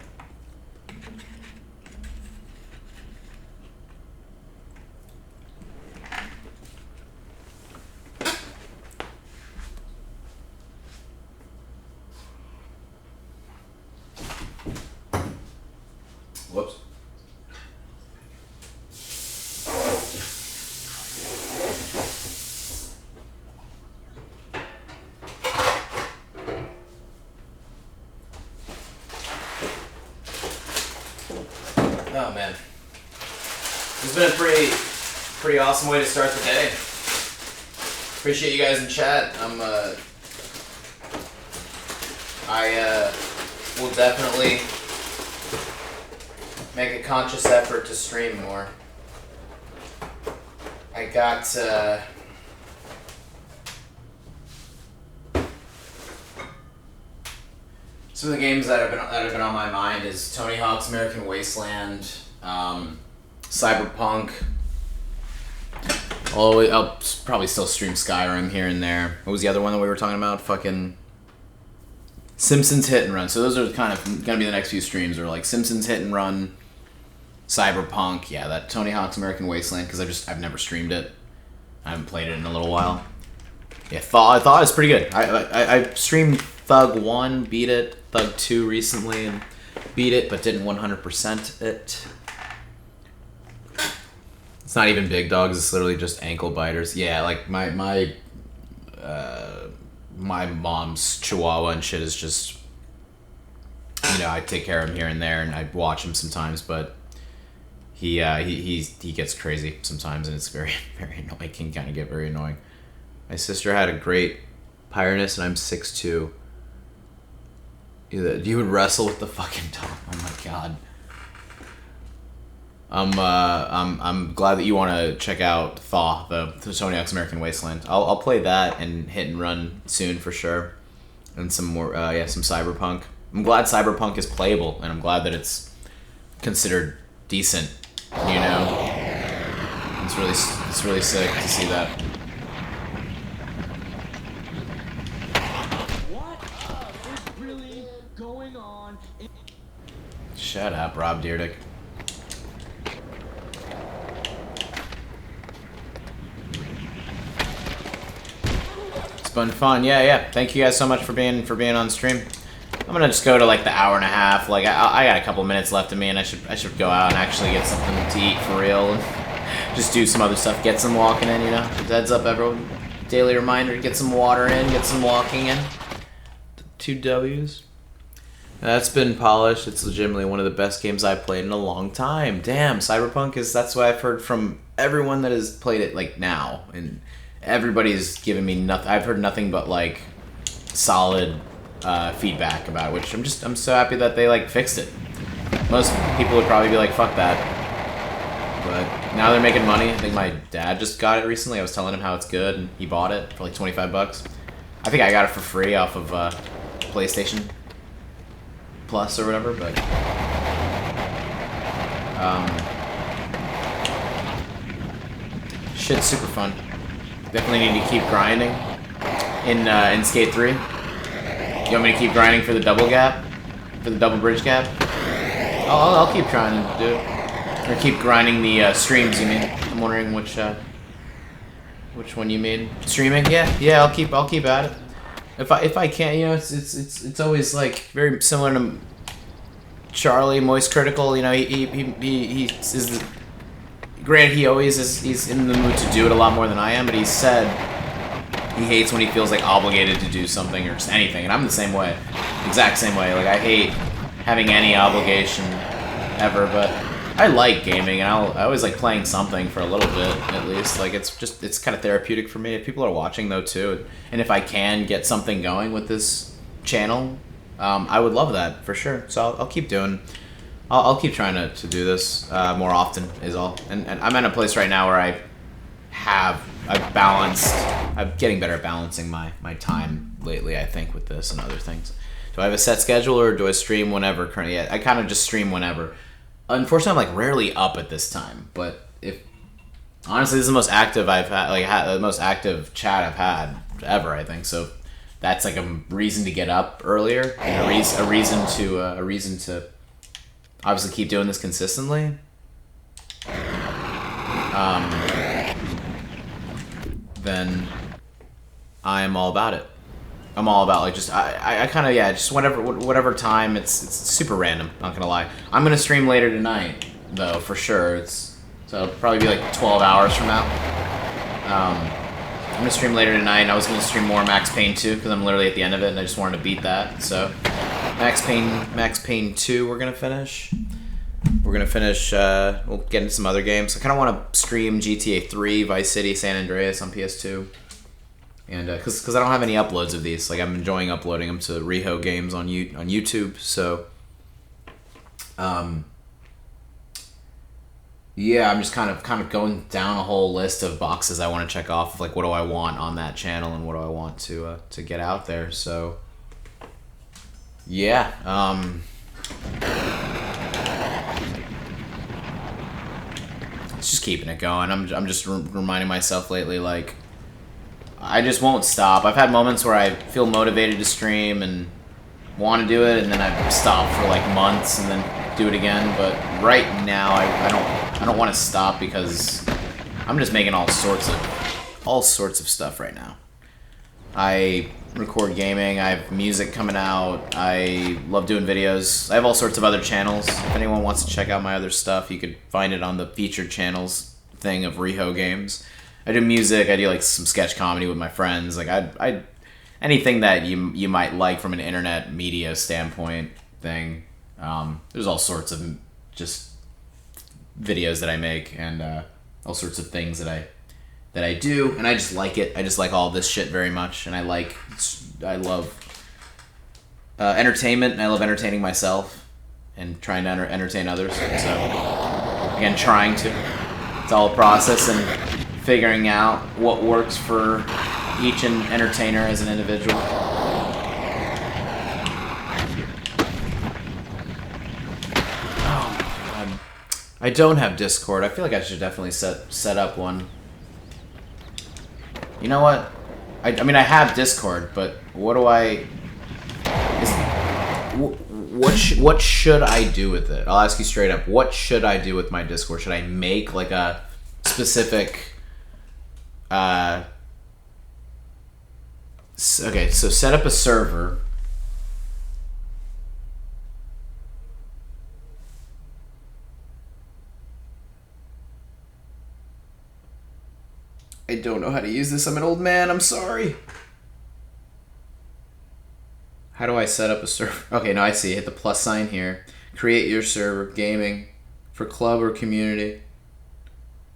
Speaker 1: Whoops. Oh man, it's been a pretty awesome way to start the day. Appreciate you guys in chat. I will definitely make a conscious effort to stream more. I got some of the games that have been on my mind is Tony Hawk's American Wasteland, Cyberpunk. I'll probably still stream Skyrim here and there. What was the other one that we were talking about? Fucking Simpsons Hit and Run. So those are kind of gonna be the next few streams, are like Simpsons Hit and Run, Cyberpunk, yeah, that Tony Hawk's American Wasteland, because I've never streamed it. I haven't played it in a little while. Yeah, I thought it was pretty good. I streamed Thug 1, beat it, Thug 2 recently, and beat it, but didn't 100% it. It's not even big dogs, it's literally just ankle biters. Yeah, like my mom's Chihuahua and shit is just you know, I take care of him here and there, and I watch him sometimes, but he gets crazy sometimes, and it's very, very annoying. It can kind of get very annoying. My sister had a great Pyronus, and I'm 6'2". You would wrestle with the fucking dog. Oh my god. I'm glad that you want to check out Thaw, the Tony Hawk's American Wasteland. I'll play that and hit and run soon for sure, and some more some Cyberpunk. I'm glad Cyberpunk is playable, and I'm glad that it's considered decent. You know, it's really sick to see that.
Speaker 2: What is really going on?
Speaker 1: Shut up, Rob Dyrdek. It's been fun. Yeah. Thank you guys so much for being on stream. I'm gonna just go to like the hour and a half. Like I got a couple minutes left of me, and I should go out and actually get something to eat for real, and just do some other stuff. Get some walking in, you know. Heads up, everyone. Daily reminder: to get some water in, get some walking in. 2 W's. That's been polished. It's legitimately one of the best games I've played in a long time. Damn, Cyberpunk is. That's what I've heard from everyone that has played it like now, and everybody's given me nothing. I've heard nothing but like solid feedback about it, which I'm so happy that they like fixed it. Most people would probably be like, fuck that, but now they're making money. I think my dad just got it recently. I was telling him how it's good, and he bought it for like $25. I think I got it for free off of PlayStation Plus or whatever, but shit's super fun. Definitely need to keep grinding in Skate 3. You want me to keep grinding for the double gap? For the double bridge gap? I'll keep trying to do it. Or keep grinding the streams, you mean? I'm wondering which one you mean. Streaming? Yeah, I'll keep at it. If I can't, you know, it's always like very similar to Charlie, Moist Critical, you know, he is granted he's in the mood to do it a lot more than I am, but he said he hates when he feels like obligated to do something or just anything, and I'm the same way. Exact same way. Like I hate having any obligation ever, but I like gaming, and I always like playing something for a little bit at least. Like it's kind of therapeutic for me. If people are watching though too, and if I can get something going with this channel, I would love that for sure. So I'll keep doing. I'll keep trying to do this more often is all. And I'm in a place right now where I'm getting better at balancing my time lately, I think, with this and other things. Do I have a set schedule, or do I stream whenever currently? I kind of just stream whenever. Unfortunately, I'm like rarely up at this time, but honestly, this is the most active I've had, the most active chat I've had ever, I think. So that's like a reason to get up earlier, and a reason to obviously keep doing this consistently. Then I'm all about it. I'm all about like just I kind of just whatever time. It's super random. Not gonna lie. I'm gonna stream later tonight though for sure. So it'll probably be like 12 hours from now. I'm gonna stream later tonight. And I was gonna stream more Max Payne 2 because I'm literally at the end of it and I just wanted to beat that. So Max Payne 2 we're gonna finish. We'll get into some other games. I kind of want to stream GTA 3, Vice City, San Andreas on PS2. And because I don't have any uploads of these, like I'm enjoying uploading them to ReeHOE games on YouTube. So, yeah, I'm just kind of going down a whole list of boxes I want to check off of like what do I want on that channel and what do I want to get out there. So, yeah, it's just keeping it going. I'm just reminding myself lately like. I just won't stop. I've had moments where I feel motivated to stream and want to do it, and then I stop for like months and then do it again. But right now, I don't want to stop because I'm just making all sorts of stuff right now. I record gaming. I have music coming out. I love doing videos. I have all sorts of other channels. If anyone wants to check out my other stuff, you could find it on the featured channels thing of ReeHOE Games. I do music. I do like some sketch comedy with my friends. Like I anything that you might like from an internet media standpoint, thing. There's all sorts of just videos that I make and all sorts of things that I do, and I just like it. I just like all this shit very much, and I love entertainment, and I love entertaining myself and trying to entertain others. So again, trying to. It's all a process and figuring out what works for each entertainer as an individual. I don't have Discord. I feel like I should definitely set up one. You know what? I mean, I have Discord, but what do I... What should I do with it? I'll ask you straight up. What should I do with my Discord? Should I make like a specific... Okay, so set up a server... I don't know how to use this. I'm an old man. I'm sorry. How do I set up a server? Okay, now I see. Hit the plus sign here. Create your server. Gaming. For club or community.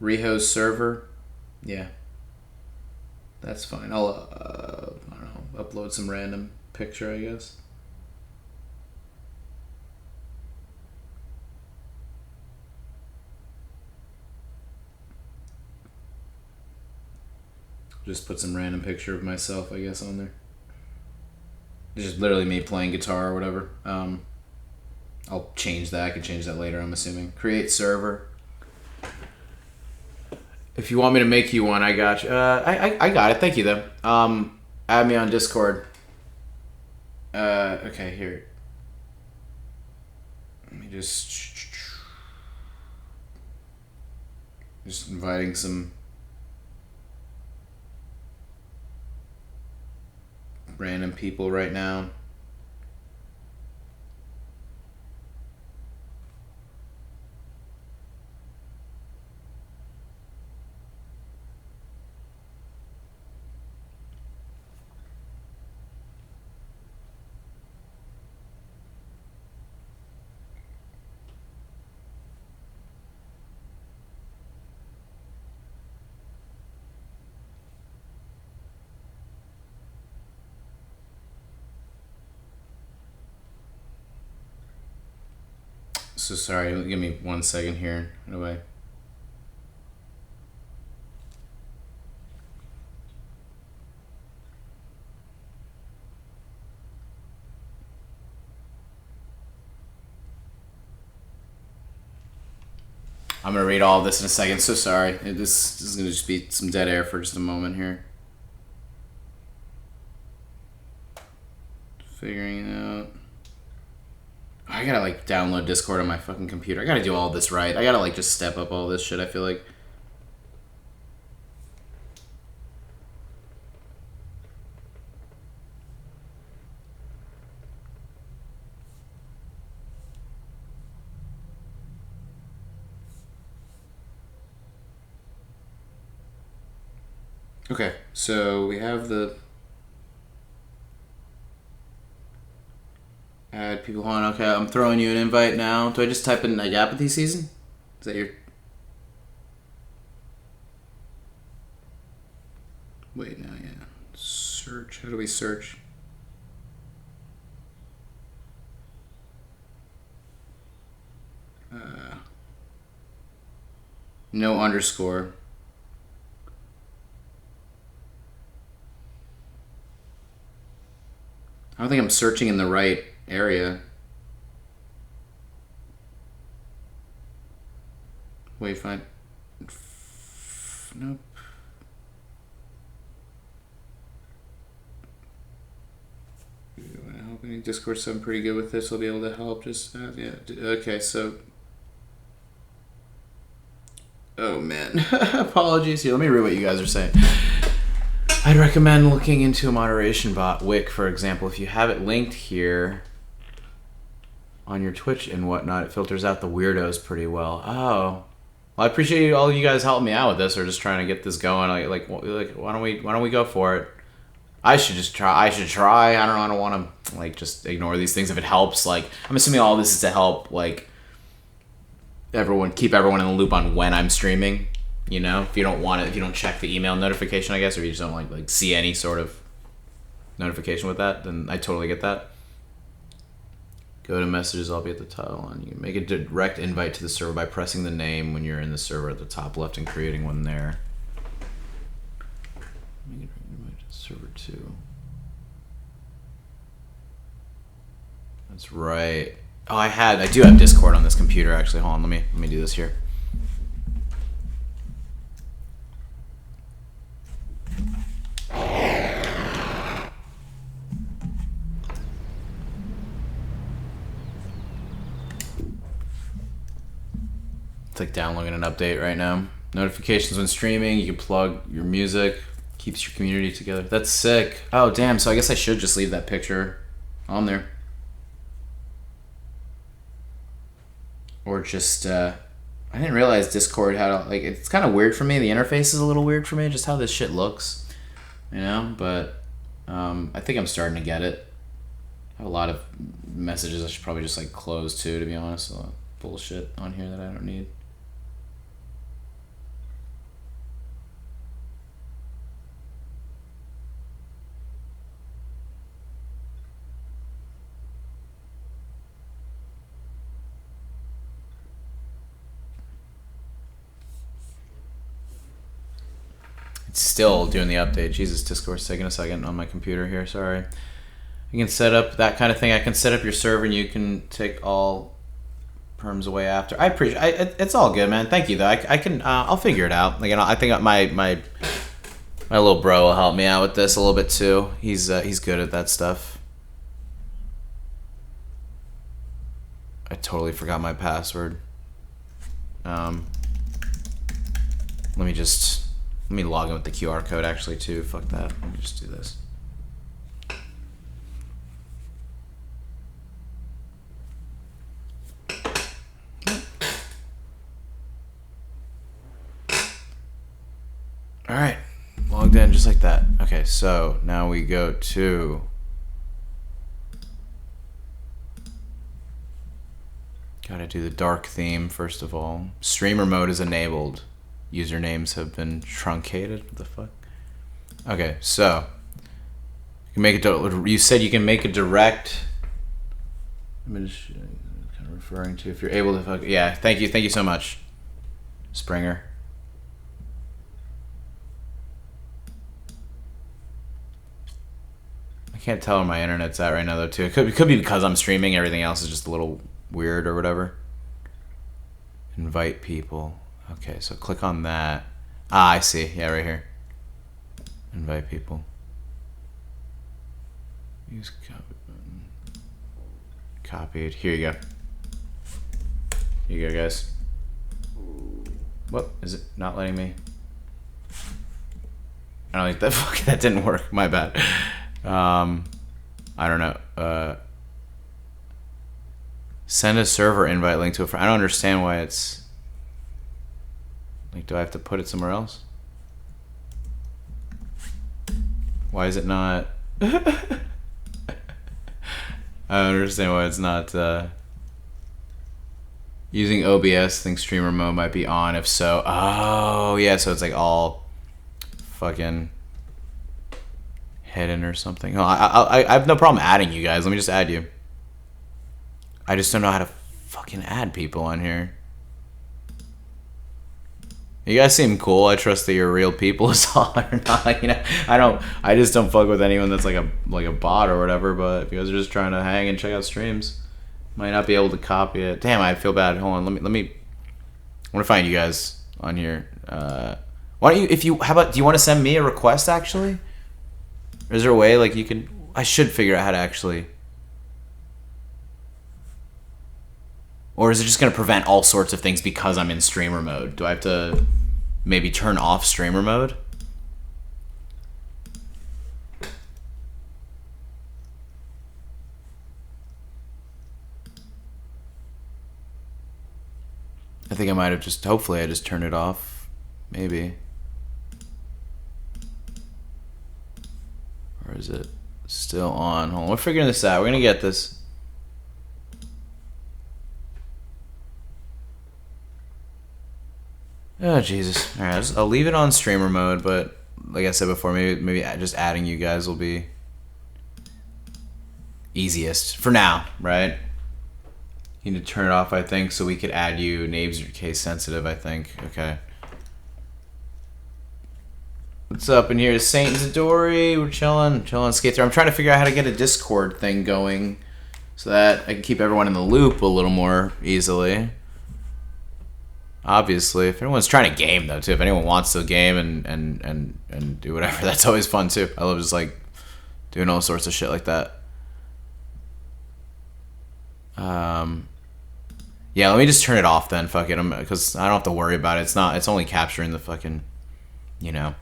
Speaker 1: ReeHOE server. Yeah. That's fine. I'll, I don't know, upload some random picture, I guess. Just put some random picture of myself, I guess, on there. It's just literally me playing guitar or whatever. I'll change that. I can change that later, I'm assuming. Create server. If you want me to make you one, I got you. I got it. Thank you, though. Add me on Discord. Okay, here. Let me just inviting some random people right now. So sorry, give me 1 second here. How do I... I'm gonna read all of this in a second, so sorry. This is gonna just be some dead air for just a moment here. Figuring it out. I gotta like download Discord on my fucking computer. I gotta do all this right. I gotta like just step up all this shit, I feel like. Okay, so we have the add people on. Okay, I'm throwing you an invite now. Do I just type in like apathy season? Is that your... Wait, no, yeah. Search. How do we search? No underscore. I don't think I'm searching in the right area. Wait, fine. Nope. Helping Discord, so I'm pretty good with this. I'll be able to help. Just yeah. Okay, so. Oh man, apologies. Here, let me read what you guys are saying. I'd recommend looking into a moderation bot, Wick, for example. If you have it linked here on your Twitch and whatnot, it filters out the weirdos pretty well. Oh, well, I appreciate all you guys helping me out with this, or just trying to get this going. Like why don't we go for it? I should just try. I should try. I don't know. I don't want to like just ignore these things if it helps. Like I'm assuming all this is to help like keep everyone in the loop on when I'm streaming. You know, if you don't want it, if you don't check the email notification, I guess, or you just don't like see any sort of notification with that, then I totally get that. Go to messages. I'll be at the top. You can make a direct invite to the server by pressing the name when you're in the server at the top left and creating one there. Make a direct invite to server 2. That's right. Oh, I do have Discord on this computer actually. Hold on, let me do this here. It's like downloading an update right now. Notifications when streaming. You can plug your music. Keeps your community together. That's sick. Oh, damn. So I guess I should just leave that picture on there. Or just, I didn't realize Discord had, like, it's kind of weird for me. The interface is a little weird for me, just how this shit looks. You know? But, I think I'm starting to get it. I have a lot of messages I should probably just, like, close, too, to be honest. A lot of bullshit on here that I don't need. It's still doing the update. Jesus, Discord's taking a second on my computer here. Sorry. You can set up that kind of thing. I can set up your server and you can take all perms away after. I appreciate. It's all good, man. Thank you, though. I can. I'll figure it out. Like, I think my little bro will help me out with this a little bit too. He's good at that stuff. I totally forgot my password. Let me log in with the QR code actually too. Fuck that. Let me just do this. All right, logged in just like that. Okay, so now we go to gotta do the dark theme first of all. Streamer mode is enabled. Usernames have been truncated. What the fuck? Okay, so you can make it. You said you can make a direct. I'm just kind of referring to if you're able to. Fuck, yeah, thank you so much, Springer. I can't tell where my internet's at right now though too. It could be because I'm streaming. Everything else is just a little weird or whatever. Invite people. Okay, so click on that. Ah, I see. Yeah, right here. Invite people. Use copy button. Copied. Here you go. Here you go, guys. What? Is it not letting me? I don't think that. Fuck, that didn't work. My bad. I don't know. Send a server invite link to a friend. I don't understand why it's. Like, do I have to put it somewhere else? Why is it not? I don't understand why it's not. Using OBS, think streamer mode might be on. If so, oh yeah, so it's like all fucking hidden or something. Oh, I have no problem adding you guys. Let me just add you. I just don't know how to fucking add people on here. You guys seem cool. I trust that you're real people as all or not. You know, I just don't fuck with anyone that's like a bot or whatever. But if you guys are just trying to hang and check out streams, might not be able to copy it. Damn, I feel bad. Hold on, let me. I want to find you guys on here. Why don't you? How about? Do you want to send me a request actually? Or is there a way like you can? I should figure out how to actually. Or is it just going to prevent all sorts of things because I'm in streamer mode? Do I have to maybe turn off streamer mode? I think I might have just, hopefully I just turned it off. Maybe. Or is it still on? Hold on, we're figuring this out. We're gonna get this. Oh Jesus! All right, I'll leave it on streamer mode, but like I said before, maybe just adding you guys will be easiest for now, right? You need to turn it off, I think, so we could add you. Names are case sensitive, I think. Okay. What's up in here? Saint Zadori. We're chilling skate through. I'm trying to figure out how to get a Discord thing going so that I can keep everyone in the loop a little more easily. Obviously, if anyone's trying to game though too, if anyone wants to game and do whatever, that's always fun too. I love just like doing all sorts of shit like that. Yeah, let me just turn it off then. Fuck it, because I don't have to worry about it. It's only capturing the fucking, you know.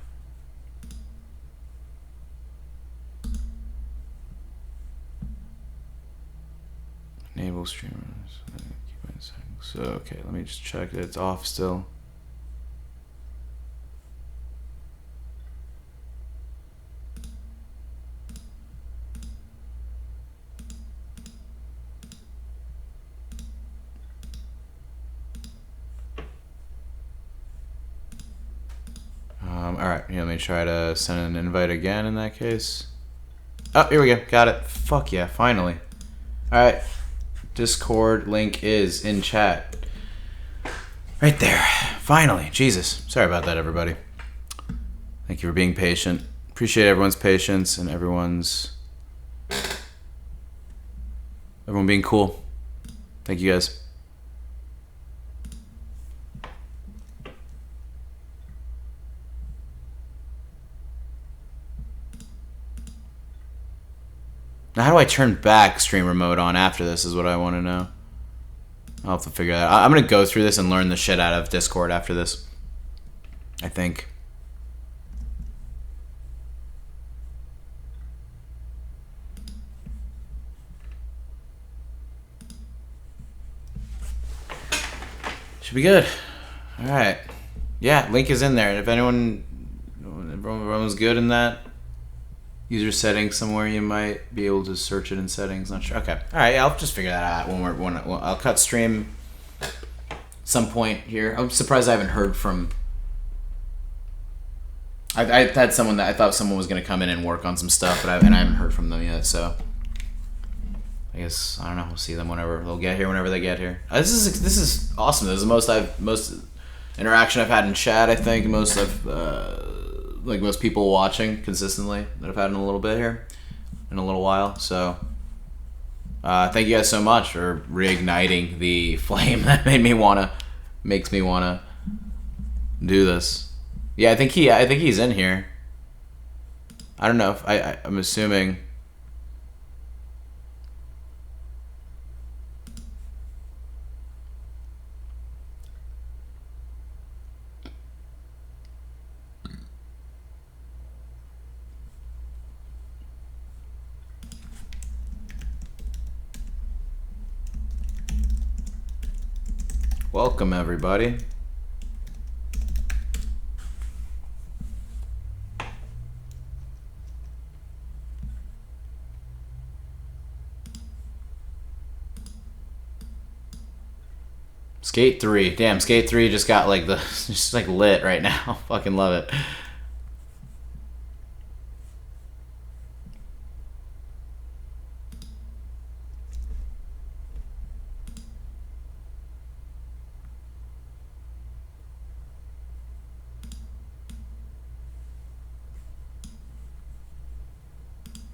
Speaker 1: Enable streamers. So okay, let me just check that it's off still. All right, here, let me try to send an invite again in that case. Oh, here we go. Got it. Fuck yeah, finally. All right. Discord link is in chat. Right there. Finally. Jesus. Sorry about that, everybody. Thank you for being patient. Appreciate everyone's patience and everyone being cool. Thank you guys. Now, how do I turn back streamer mode on after this is what I want to know. I'll have to figure that out. I'm going to go through this and learn the shit out of Discord after this. I think. Should be good. Alright. Yeah, link is in there. And if everyone's good in that user settings somewhere, you might be able to search it in settings. Not sure. Okay. All right. Yeah, I'll just figure that out when I'll cut stream some point here. I'm surprised I haven't heard from. I've had someone that I thought someone was going to come in and work on some stuff, but I haven't heard from them yet. So I guess I don't know. We'll see them whenever they'll get here. Whenever they get here. This is awesome. This is the most interaction I've had in chat. I think most people watching consistently that I've had in a little bit here, in a little while. So, thank you guys so much for reigniting the flame that makes me wanna do this. Yeah, I think he's in here. I don't know if I'm assuming. Welcome, everybody. Skate 3. Damn, Skate 3 just got like just like lit right now. Fucking love it.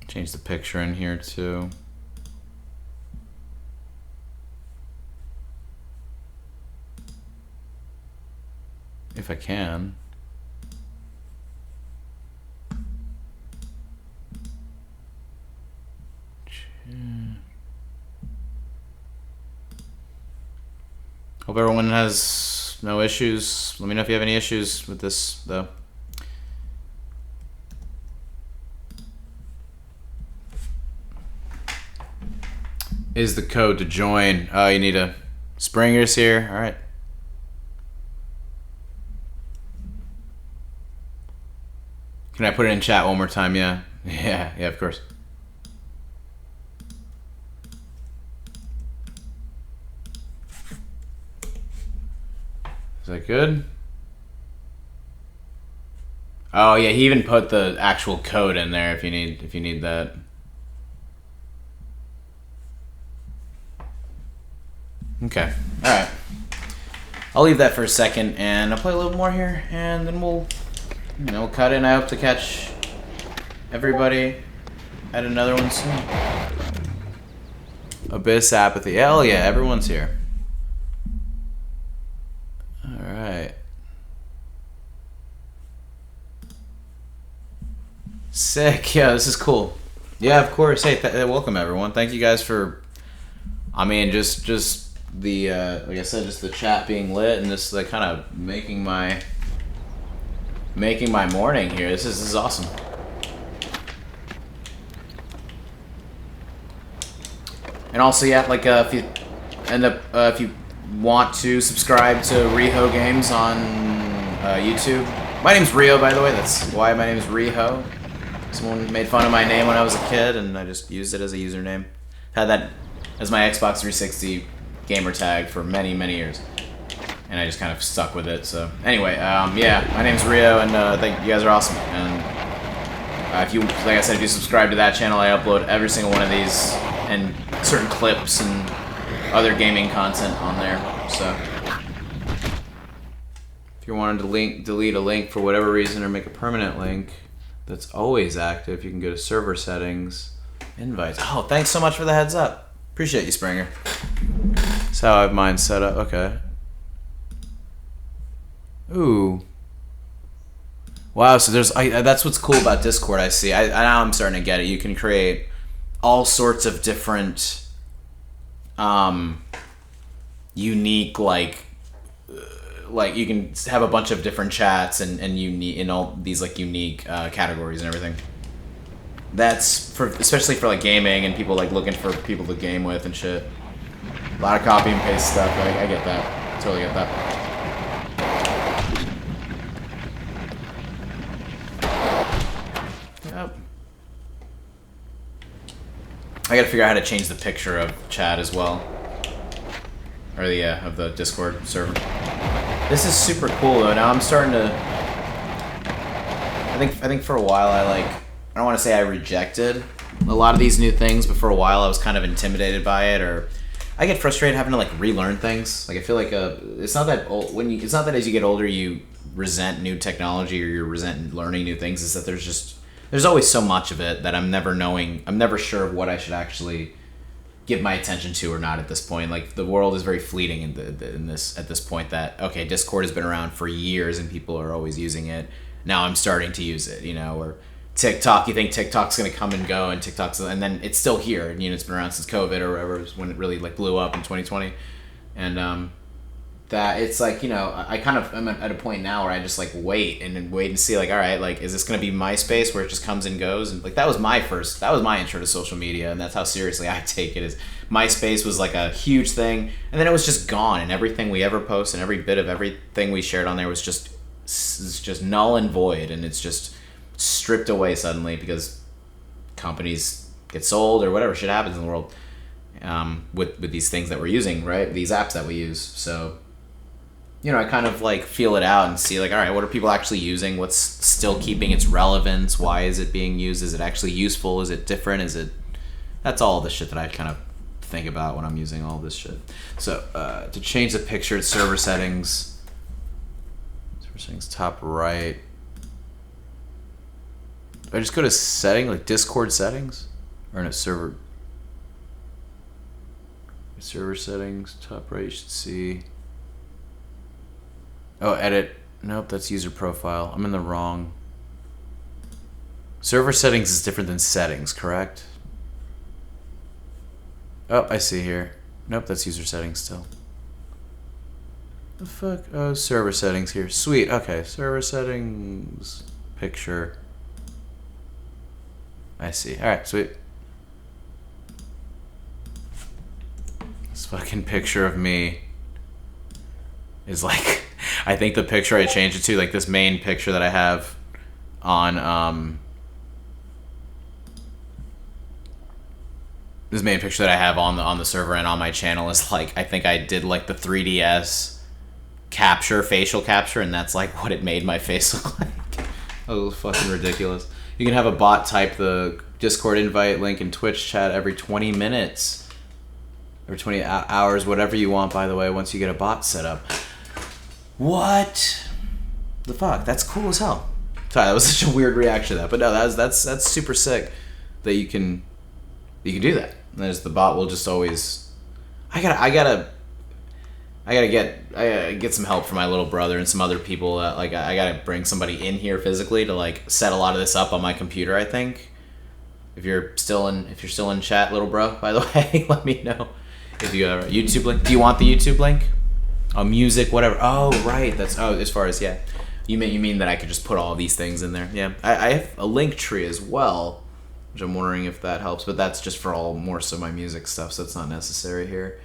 Speaker 1: Change the picture in here too. If I can. Hope everyone has no issues. Let me know if you have any issues with this though. Is the code to join. Oh, you need a Springer's here. All right. Can I put it in chat one more time? Yeah. Yeah, yeah, of course. Is that good? Oh yeah, he even put the actual code in there if you need that. Okay. All right. I'll leave that for a second, and I'll play a little more here, and then we'll cut in. I hope to catch everybody at another one soon. Abyss Apathy. Hell yeah, everyone's here. All right. Sick. Yeah, this is cool. Yeah, of course. Hey, welcome everyone. Thank you guys for. I mean, just the like I said, just the chat being lit and just like kind of making my morning here. This is awesome. And also, yeah, like if you want to subscribe to ReeHOE Games on YouTube. My name's ReeHOE, by the way. That's why my name is ReeHOE. Someone made fun of my name when I was a kid, and I just used it as a username. Had that as my Xbox 360 gamer tag for many, many years. And I just kind of stuck with it, so... Anyway, yeah, my name's ReeHOE, and I think you guys are awesome. And if you, like I said, if you subscribe to that channel, I upload every single one of these, and certain clips and other gaming content on there, so... If you wanted to delete a link for whatever reason, or make a permanent link that's always active, you can go to server settings, invites. Oh, thanks so much for the heads up. Appreciate you, Springer. That's how I have mine set up. Okay. Ooh. Wow, so there's... that's what's cool about Discord, I see. Now I'm starting to get it. You can create all sorts of different... unique, like you can have a bunch of different chats and unique in all these like unique categories and everything. That's for especially for like gaming and people like looking for people to game with and shit. A lot of copy and paste stuff. I get that. Totally get that. Yep. I gotta figure out how to change the picture of chat as well. Or the of the Discord server. This is super cool though. Now I'm starting to. I think for a while I don't want to say I rejected a lot of these new things, but for a while I was kind of intimidated by it, or I get frustrated having to like relearn things. Like I feel like it's not that it's not that as you get older you resent new technology or you resent learning new things. It's that there's always so much of it that I'm never sure of what I should actually give my attention to or not at this point. Like the world is very fleeting in this at this point. That okay, Discord has been around for years and people are always using it. Now I'm starting to use it, or TikTok. You think TikTok's gonna come and go, and then it's still here. And it's been around since COVID or whatever, when it really like blew up in 2020, and that it's like I kind of am at a point now where I just like wait and see like, all right, like is this gonna be MySpace where it just comes and goes, and like that was my intro to social media, and that's how seriously I take it. Is MySpace was like a huge thing, and then it was just gone, and everything we ever post and every bit of everything we shared on there was just null and void, and it's just stripped away suddenly because companies get sold or whatever shit happens in the world with these things that we're using, right? These apps that we use. So I kind of like feel it out and see like, all right, what are people actually using? What's still keeping its relevance? Why is it being used? Is it actually useful? Is it different? That's all the shit that I kind of think about when I'm using all this shit. So to change the picture, it's server settings top right. I just go to setting, like Discord settings, or no, server settings top right. You should see. Oh, edit. Nope, that's user profile. I'm in the wrong. Server settings is different than settings, correct? Oh, I see here. Nope, that's user settings still. The fuck? Oh, server settings here. Sweet. Okay, server settings. Picture. I see. Alright, sweet. This fucking picture of me is like... I think the picture I changed it to, like this main picture that I have on this main picture that I have on the server and on my channel is like, I think I did like the 3DS facial capture, and that's like what it made my face look like. Oh, fucking ridiculous. You can have a bot type the Discord invite link in Twitch chat every 20 minutes. Or 20 hours, whatever you want, by the way, once you get a bot set up. What the fuck? That's cool as hell. Sorry, that was such a weird reaction to that. But no, that's super sick that you can do that. There's the bot will just always I gotta get some help from my little brother and some other people. Like I gotta bring somebody in here physically to like set a lot of this up on my computer, I think. If you're still in chat, little bro, by the way, let me know. If you have a YouTube link. Do you want the YouTube link? Music, whatever. Oh, right. That's as far as You mean that I could just put all these things in there? Yeah. I have a link tree as well, which I'm wondering if that helps, but that's just for all more so my music stuff, so it's not necessary here.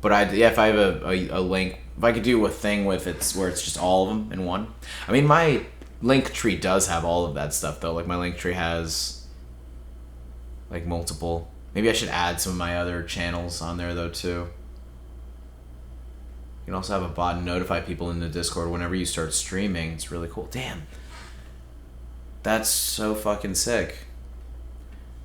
Speaker 1: But if I have a link, if I could do a thing with where it's just all of them in one. I mean, my link tree does have all of that stuff though. Like my link tree has like multiple. Maybe I should add some of my other channels on there though too. You can also have a bot notify people in the Discord whenever you start streaming. It's really cool. Damn. That's so fucking sick.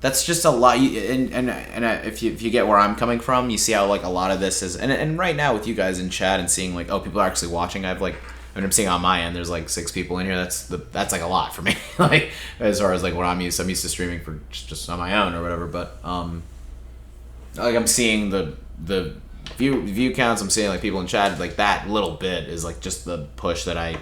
Speaker 1: That's just a lot. If you get where I'm coming from, you see how like a lot of this is. And right now with you guys in chat and seeing like, oh, people are actually watching. I'm seeing on my end, there's like 6 people in here. That's like a lot for me. Like as far as like what I'm used to streaming for just on my own or whatever. But like I'm seeing the view counts. I'm seeing like people in chat. Like that little bit is like just the push that I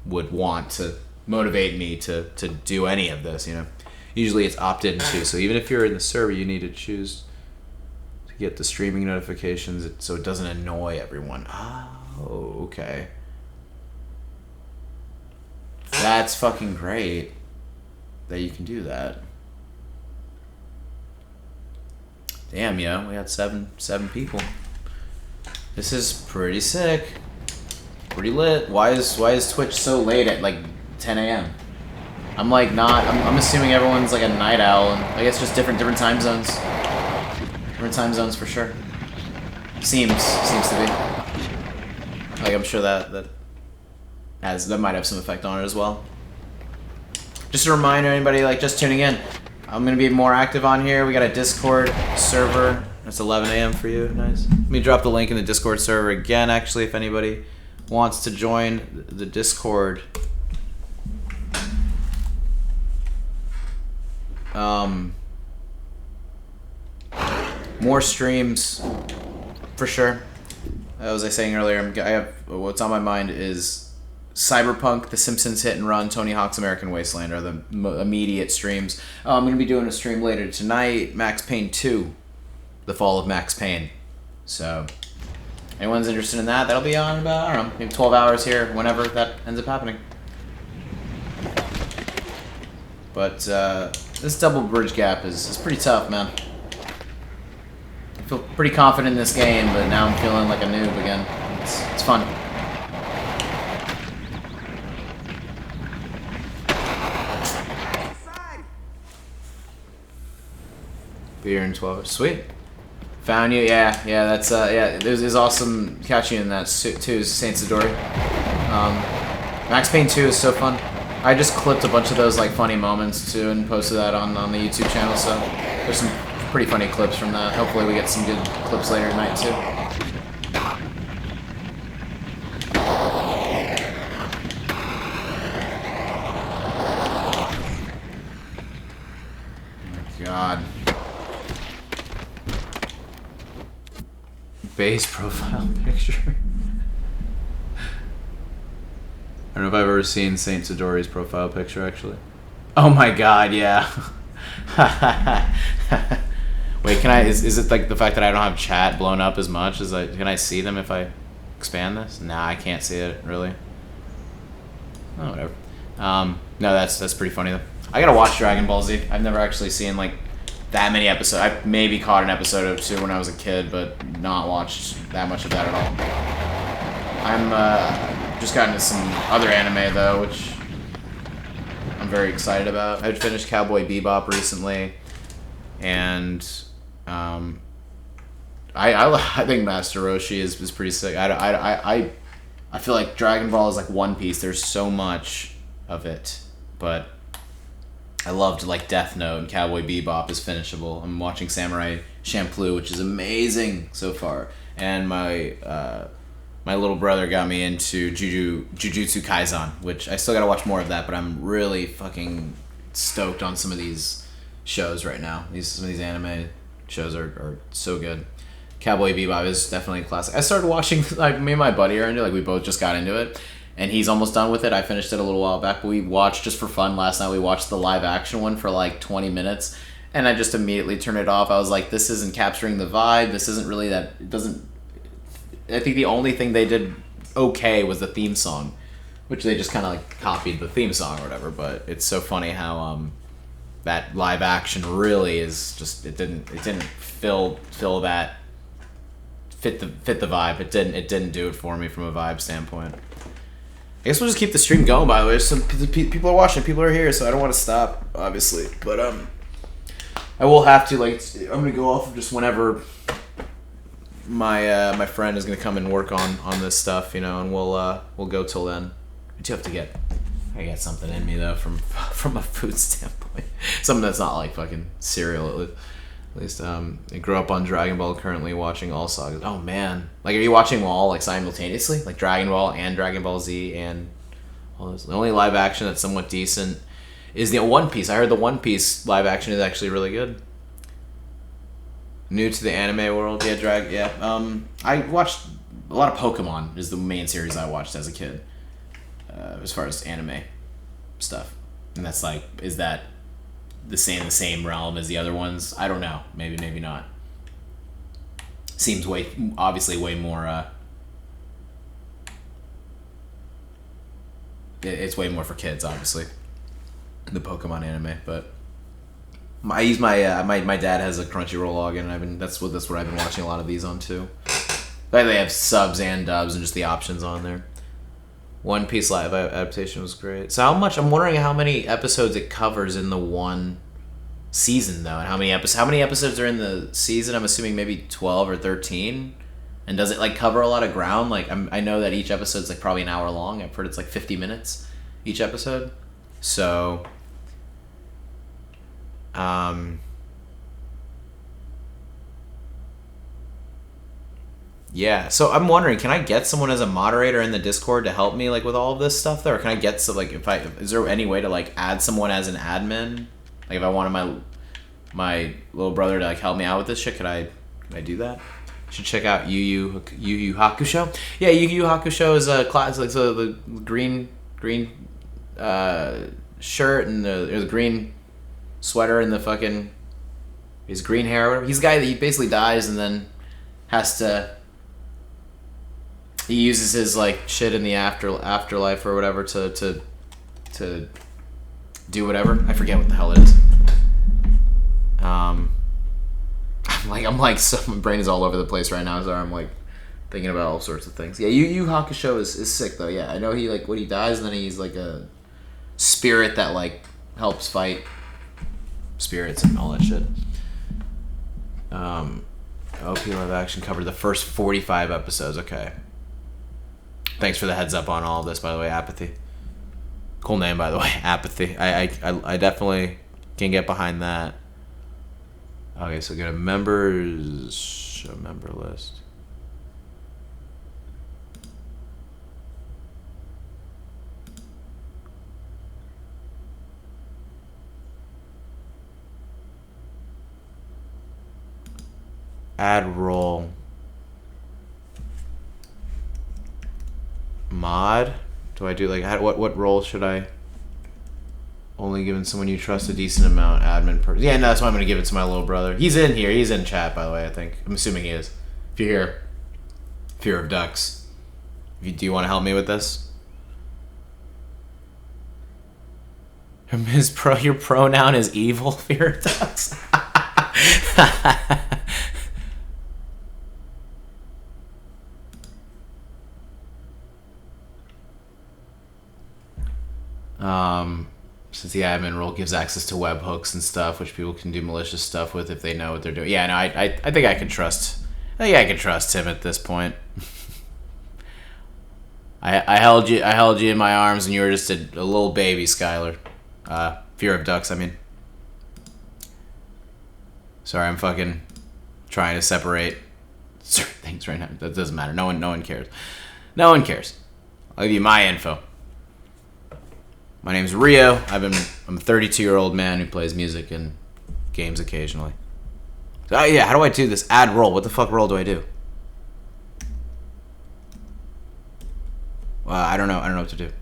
Speaker 1: would want to motivate me to do any of this. You know, usually it's opted into. So even if you're in the server, you need to choose to get the streaming notifications so it doesn't annoy everyone. Oh, okay. That's fucking great that you can do that. Damn, yo, we had seven people. This is pretty sick. Pretty lit. Why is Twitch so late at like 10 a.m.? I'm like I'm assuming everyone's like a night owl, and I guess just different time zones. Different time zones for sure. Seems to be. Like I'm sure that might have some effect on it as well. Just a reminder, anybody like just tuning in, I'm gonna be more active on here. We got a Discord server. It's 11 a.m. for you. Nice. Let me drop the link in the Discord server again. Actually, if anybody wants to join the Discord, more streams for sure. As I was saying earlier, I have what's on my mind is Cyberpunk, The Simpsons Hit and Run, Tony Hawk's American Wasteland are the immediate streams. I'm going to be doing a stream later tonight, Max Payne 2, The Fall of Max Payne. So, anyone's interested in that, that'll be on about, I don't know, maybe 12 hours here, whenever that ends up happening. But this double bridge gap is pretty tough, man. I feel pretty confident in this game, but now I'm feeling like a noob again. It's fun. Beer in 12 hours. Sweet. Found you. Yeah, that's yeah, there's awesome catching in that too, Saint Sidori. Max Payne 2 is so fun. I just clipped a bunch of those like funny moments too and posted that on the YouTube channel, so there's some pretty funny clips from that. Hopefully we get some good clips later tonight too. Oh my God. Base profile picture. I don't know if I've ever seen Saint Sidori's profile picture, actually. Oh my God, yeah. Wait, is it like the fact that I don't have chat blown up as much? Can I see them if I expand this? Nah, I can't see it, really. Oh, whatever. No, that's pretty funny, though. I gotta watch Dragon Ball Z. I've never actually seen, like, that many episodes. I maybe caught an episode or two when I was a kid, but not watched that much of that at all. I'm just got into some other anime though, which I'm very excited about. I finished Cowboy Bebop recently, and I think Master Roshi is pretty sick. I feel like Dragon Ball is like One Piece. There's so much of it, but I loved like Death Note and Cowboy Bebop is finishable. I'm watching Samurai Champloo, which is amazing so far, and my little brother got me into Jujutsu Kaisen, which I still gotta watch more of that, but I'm really fucking stoked on some of these shows right now. Some of these anime shows are so good. Cowboy Bebop is definitely a classic. I started watching, like, me and my buddy are into it, like, we both just got into it, and he's almost done with it. I finished it a little while back, but we watched, just for fun, last night we watched the live action one for like 20 minutes, and I just immediately turned it off. I was like, this isn't capturing the vibe, this isn't really that, it doesn't, I think the only thing they did okay was the theme song, which they just kind of like copied the theme song or whatever, but it's so funny how that live action really is just, it didn't fill that, fit the vibe. It didn't do it for me from a vibe standpoint. I guess we'll just keep the stream going, by the way. Some people are watching, people are here, so I don't want to stop, obviously, but I will have to, like, I'm gonna go off of just whenever my friend is gonna come and work on this stuff, you know, and we'll go till then. I do have to get something in me though from a food standpoint, something that's not like fucking cereal at least. I grew up on Dragon Ball, currently watching all sagas. Oh man, like, are you watching them all like simultaneously, like Dragon Ball and Dragon Ball Z and all this? The only live action that's somewhat decent is the One Piece. I heard the One Piece live action is actually really good. New to the anime world, yeah. I watched a lot of Pokemon. Is the main series I watched as a kid, as far as anime stuff, and that's like, is that the same realm as the other ones? I don't know. Maybe not. Seems obviously way more. It's way more for kids, obviously, the Pokemon anime, but. I use my dad has a Crunchyroll login, and that's what I've been watching a lot of these on too. Like, they have subs and dubs and just the options on there. One Piece live adaptation was great. So I'm wondering how many episodes it covers in the one season though, and how many episodes are in the season. I'm assuming maybe 12 or 13. And does it like cover a lot of ground? Like, I know that each episode's like probably an hour long. I've heard it's like 50 minutes each episode. So yeah, so I'm wondering, can I get someone as a moderator in the Discord to help me like with all of this stuff though? Or can I get some, like, is there any way to like add someone as an admin? Like, if I wanted my little brother to like help me out with this shit, could I do that? Should check out Yu Yu Hakusho. Yeah, Yu Yu Hakusho is a class, like, so the green shirt and the green sweater and the fucking his green hair or whatever. He's the guy that he basically dies and then has to, he uses his like shit in the afterlife or whatever to do whatever. I forget what the hell it is. I'm like so my brain is all over the place right now, so I'm like thinking about all sorts of things. Yeah, Yu Yu Hakusho is sick though. Yeah, I know he like when he dies and then he's like a spirit that like helps fight spirits and all that shit. OP live action covered the first 45 episodes. Okay. Thanks for the heads up on all of this, by the way. Apathy. Cool name, by the way. Apathy. I definitely can get behind that. Okay, so go to members. Show member list. Add role. Mod? Do I do like what role should I? Only given someone you trust a decent amount. Admin person. Yeah, no, that's why I'm gonna give it to my little brother. He's in here. He's in chat, by the way. I think. I'm assuming he is. If you're here, Fear of Ducks. Do you want to help me with this? Your pronoun is evil. Fear of Ducks. Since the admin role gives access to webhooks and stuff, which people can do malicious stuff with if they know what they're doing. Yeah, no, I think I can trust. I think I can trust him at this point. I held you in my arms, and you were just a little baby, Skylar. Fear of ducks, I mean. Sorry, I'm fucking trying to separate certain things right now. That doesn't matter. No one cares. No one cares. I'll give you my info. My name's ReeHOE. I'm a 32-year-old man who plays music and games occasionally. So, yeah, how do I do this? Add role. What the fuck role do I do? I don't know. I don't know what to do.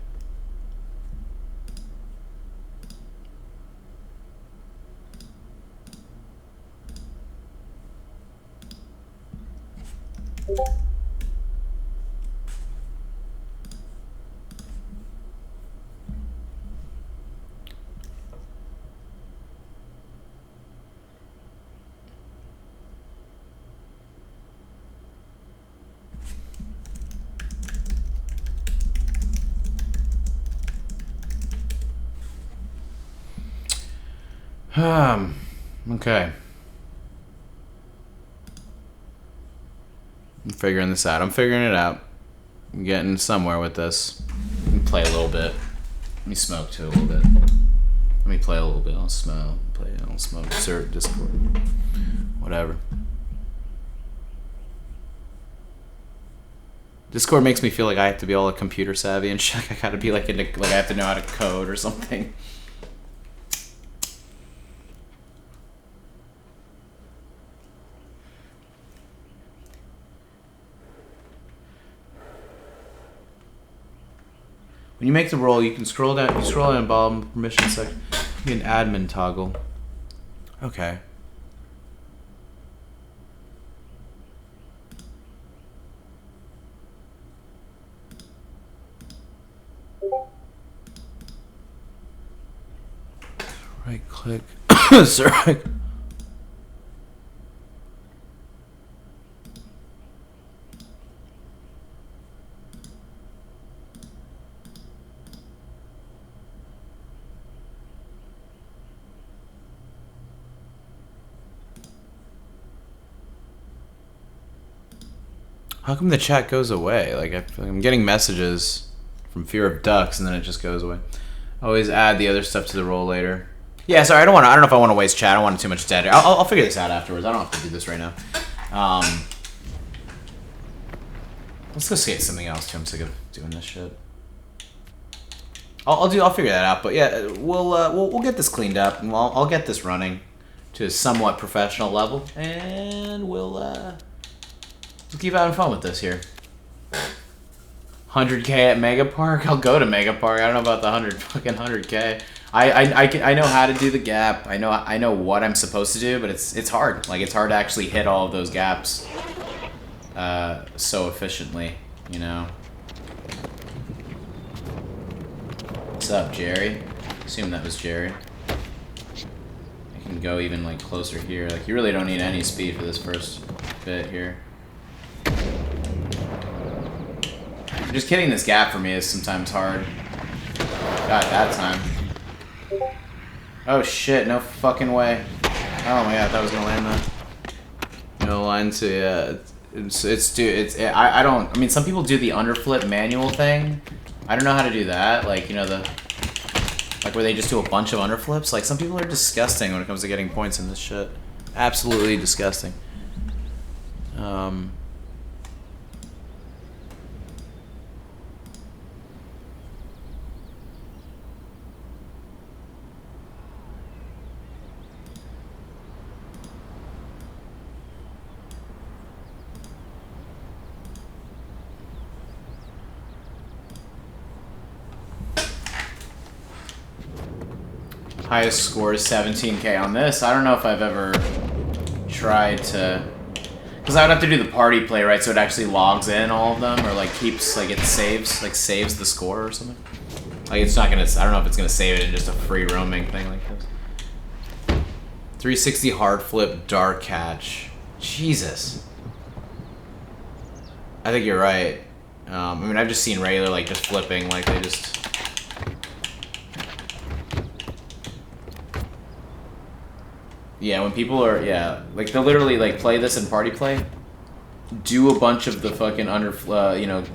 Speaker 1: Okay. I'm figuring this out. I'm figuring it out. I'm getting somewhere with this. Let me play a little bit. Let me smoke too a little bit. Let me play a little bit. I'll smoke. I'll smoke. Sir, Discord. Whatever. Discord makes me feel like I have to be all computer savvy and shit. I gotta be like I have to know how to code or something. When you make the role, you can scroll down. You scroll down bottom permission section. You can admin toggle. Okay. Right click. Sorry. How come the chat goes away? Like I'm getting messages from Fear of Ducks, and then it just goes away. Always add the other stuff to the roll later. Yeah, sorry. I don't know if I want to waste chat. I don't want too much dead. I'll figure this out afterwards. I don't have to do this right now. Let's go skate something else too. I'm sick of doing this shit. I'll figure that out. But yeah, we'll get this cleaned up, and I'll get this running to a somewhat professional level, and we'll keep having fun with this here. 100K at Mega Park? I'll go to Mega Park. I don't know about the 100K. I know how to do the gap. I know what I'm supposed to do, but it's hard. Like it's hard to actually hit all of those gaps so efficiently, you know. What's up, Jerry? Assume that was Jerry. I can go even like closer here. Like you really don't need any speed for this first bit here. Just hitting this gap for me is sometimes hard. Got that time. Oh shit, no fucking way. Oh my god, I thought I was gonna land that. No line to, yeah. I mean, some people do the underflip manual thing. I don't know how to do that. Like, you know, like where they just do a bunch of underflips. Like, some people are disgusting when it comes to getting points in this shit. Absolutely disgusting. Highest score is 17K on this. I don't know if I've ever tried to, because I would have to do the party play, right? So it actually logs in all of them, or like keeps, like it saves the score or something. Like it's not gonna, I don't know if it's gonna save it in just a free roaming thing like this. 360 hard flip dark catch. Jesus. I think you're right. I mean, I've just seen regular, like just flipping, like they just. Yeah, when people are, yeah, like they'll literally like play this in party play, do a bunch of the fucking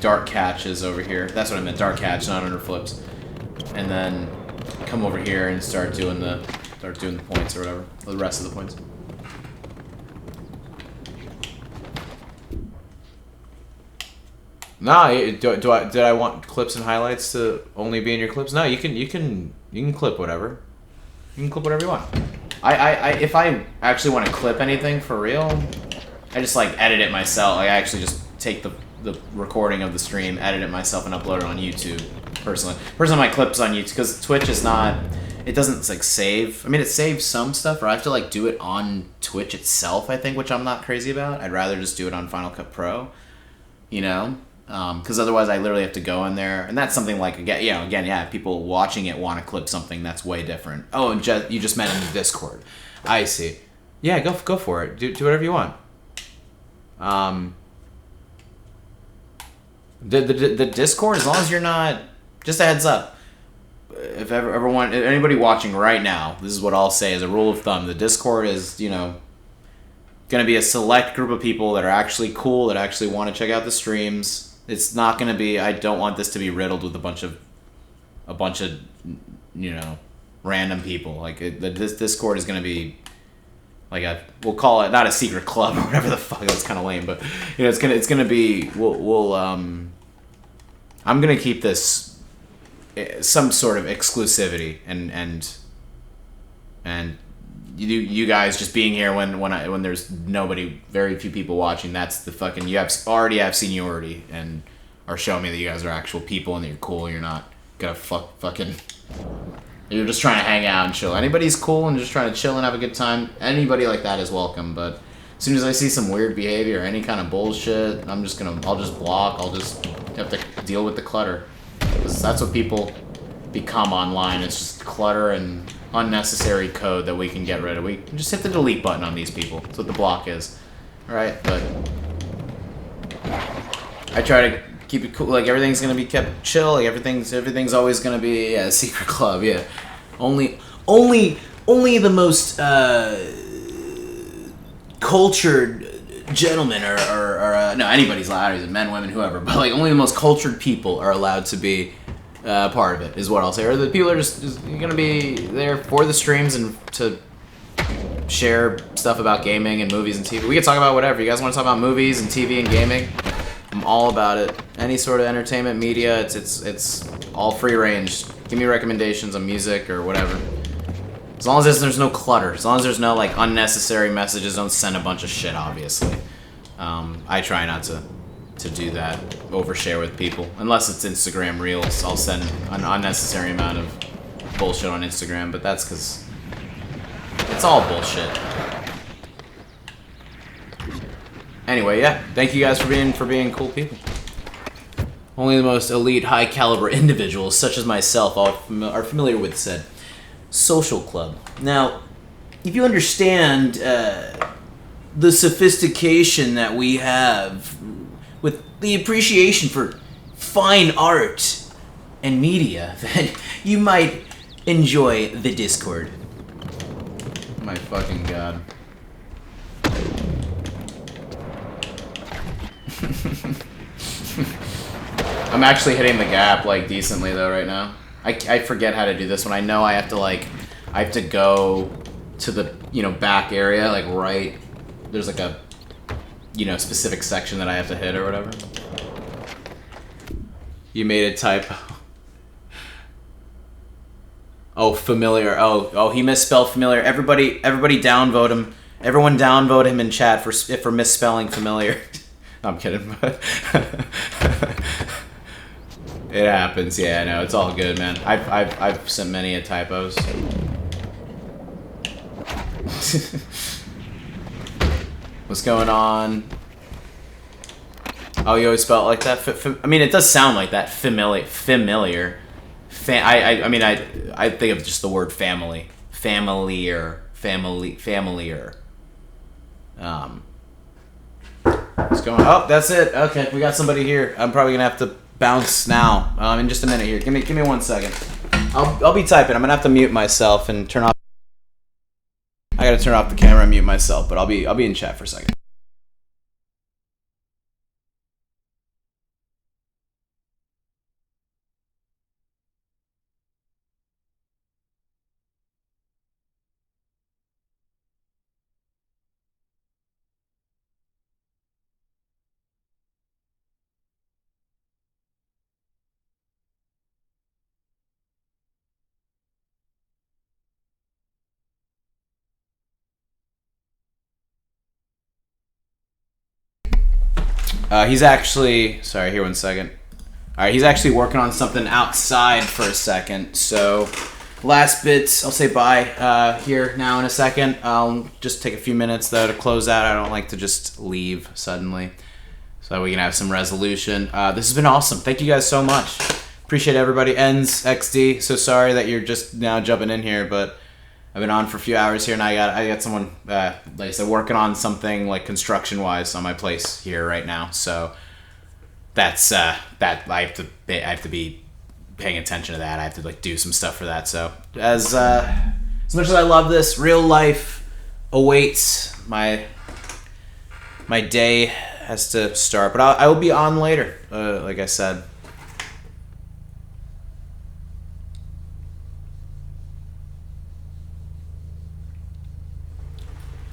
Speaker 1: dark catches over here. That's what I meant, dark catch, not under flips, and then come over here and start doing the points or whatever, the rest of the points. Nah, did I want clips and highlights to only be in your clips? No, you can clip whatever. You can clip whatever you want. If I actually want to clip anything for real, I just like edit it myself. Like, I actually just take the recording of the stream, edit it myself, and upload it on YouTube. Personally, my clips on YouTube, because Twitch is not. It doesn't like save. I mean, it saves some stuff, or I have to like do it on Twitch itself. I think, which I'm not crazy about. I'd rather just do it on Final Cut Pro. You know. Because otherwise I literally have to go in there, and that's something like, again, people watching it want to clip something that's way different. Oh, and you just meant in the Discord. I see. Yeah, go for it. Do whatever you want. The Discord, as long as you're not, just a heads up. If anybody watching right now, this is what I'll say as a rule of thumb. The Discord is, going to be a select group of people that are actually cool, that actually want to check out the streams. It's not going to be, I don't want this to be riddled with a bunch of random people. Like, this Discord is going to be like we'll call it not a secret club or whatever the fuck. That's kind of lame, but it's going to be, I'm going to keep this some sort of exclusivity and you guys just being here when there's very few people watching. That's the fucking, you already have seniority and are showing me that you guys are actual people and that you're cool. You're not gonna fucking. You're just trying to hang out and chill. Anybody's cool and just trying to chill and have a good time. Anybody like that is welcome. But as soon as I see some weird behavior or any kind of bullshit, I'll just block. I'll just have to deal with the clutter, because that's what people become online. It's just clutter and unnecessary code that we can get rid of. We can just hit the delete button on these people. That's what the block is. Alright, but I try to keep it cool. Like, everything's gonna be kept chill. Like, everything's always gonna be a secret club. Yeah, only the most cultured gentlemen or no, anybody's allowed, men, women, whoever. But like, only the most cultured people are allowed to be part of it, is what I'll say. Or the people are just gonna be there for the streams and to share stuff about gaming and movies and TV. We can talk about whatever. You guys want to talk about movies and TV and gaming? I'm all about it. Any sort of entertainment media, it's all free range. Give me recommendations on music or whatever. As long as there's no clutter. As long as there's no like unnecessary messages. Don't send a bunch of shit, obviously. I try not to do that, overshare with people. Unless it's Instagram Reels, I'll send an unnecessary amount of bullshit on Instagram, but that's because it's all bullshit. Anyway, yeah, thank you guys for being cool people. Only the most elite, high caliber individuals, such as myself, are familiar with said social club. Now, if you understand the sophistication that we have with the appreciation for fine art and media, then you might enjoy the Discord. My fucking god. I'm actually hitting the gap like decently though right now. I forget how to do this one. I know I have to go to the back area, like right. There's like a specific section that I have to hit or whatever. You made a typo. Oh, familiar. Oh, he misspelled familiar. Everybody downvote him. Everyone downvote him in chat for misspelling familiar. No, I'm kidding, but it happens. Yeah, I know. It's all good, man. I've sent many a typos. What's going on? Oh, you always spell it like that? I mean, it does sound like that. Familiar. I think of just the word family. Familiar. What's going on? Oh, that's it. Okay, we got somebody here. I'm probably gonna have to bounce now. In just a minute here. Give me 1 second. I'll be typing. I'm gonna have to mute myself and turn off. I
Speaker 4: gotta turn off the camera and mute myself, but I'll be in chat for a second. He's actually, sorry, here 1 second. All right, he's actually working on something outside for a second. So, last bits, I'll say bye here now in a second. I'll just take a few minutes though to close out. I don't like to just leave suddenly, so we can have some resolution. This has been awesome. Thank you guys so much. Appreciate everybody. Ends XD. So sorry that you're just now jumping in here, but I've been on for a few hours here, and I got someone, like I said, working on something like construction-wise on my place here right now. So that's that I have to be paying attention to that. I have to like do some stuff for that. So as much as I love this, real life awaits. My day has to start, but I will be on later. Like I said.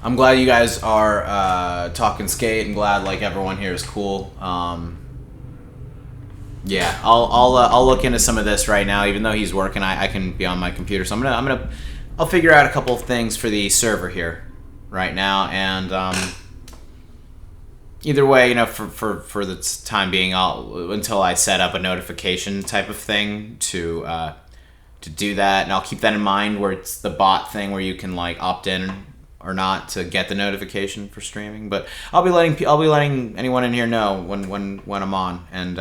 Speaker 4: I'm glad you guys are talking skate, and glad like everyone here is cool. Yeah, I'll look into some of this right now. Even though he's working, I can be on my computer, so I'll figure out a couple of things for the server here right now, and either way, you know, for the time being, until I set up a notification type of thing to do that, and I'll keep that in mind where it's the bot thing where you can like opt in or not to get the notification for streaming. But I'll be letting anyone in here know when I'm on. And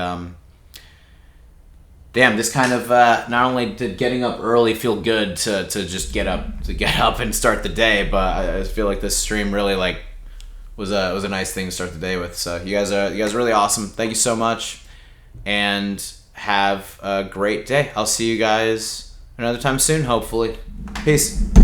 Speaker 4: damn, this kind of not only did getting up early feel good to just get up and start the day, but I feel like this stream really like was a nice thing to start the day with. So you guys are really awesome. Thank you so much, and have a great day. I'll see you guys another time soon, hopefully. Peace.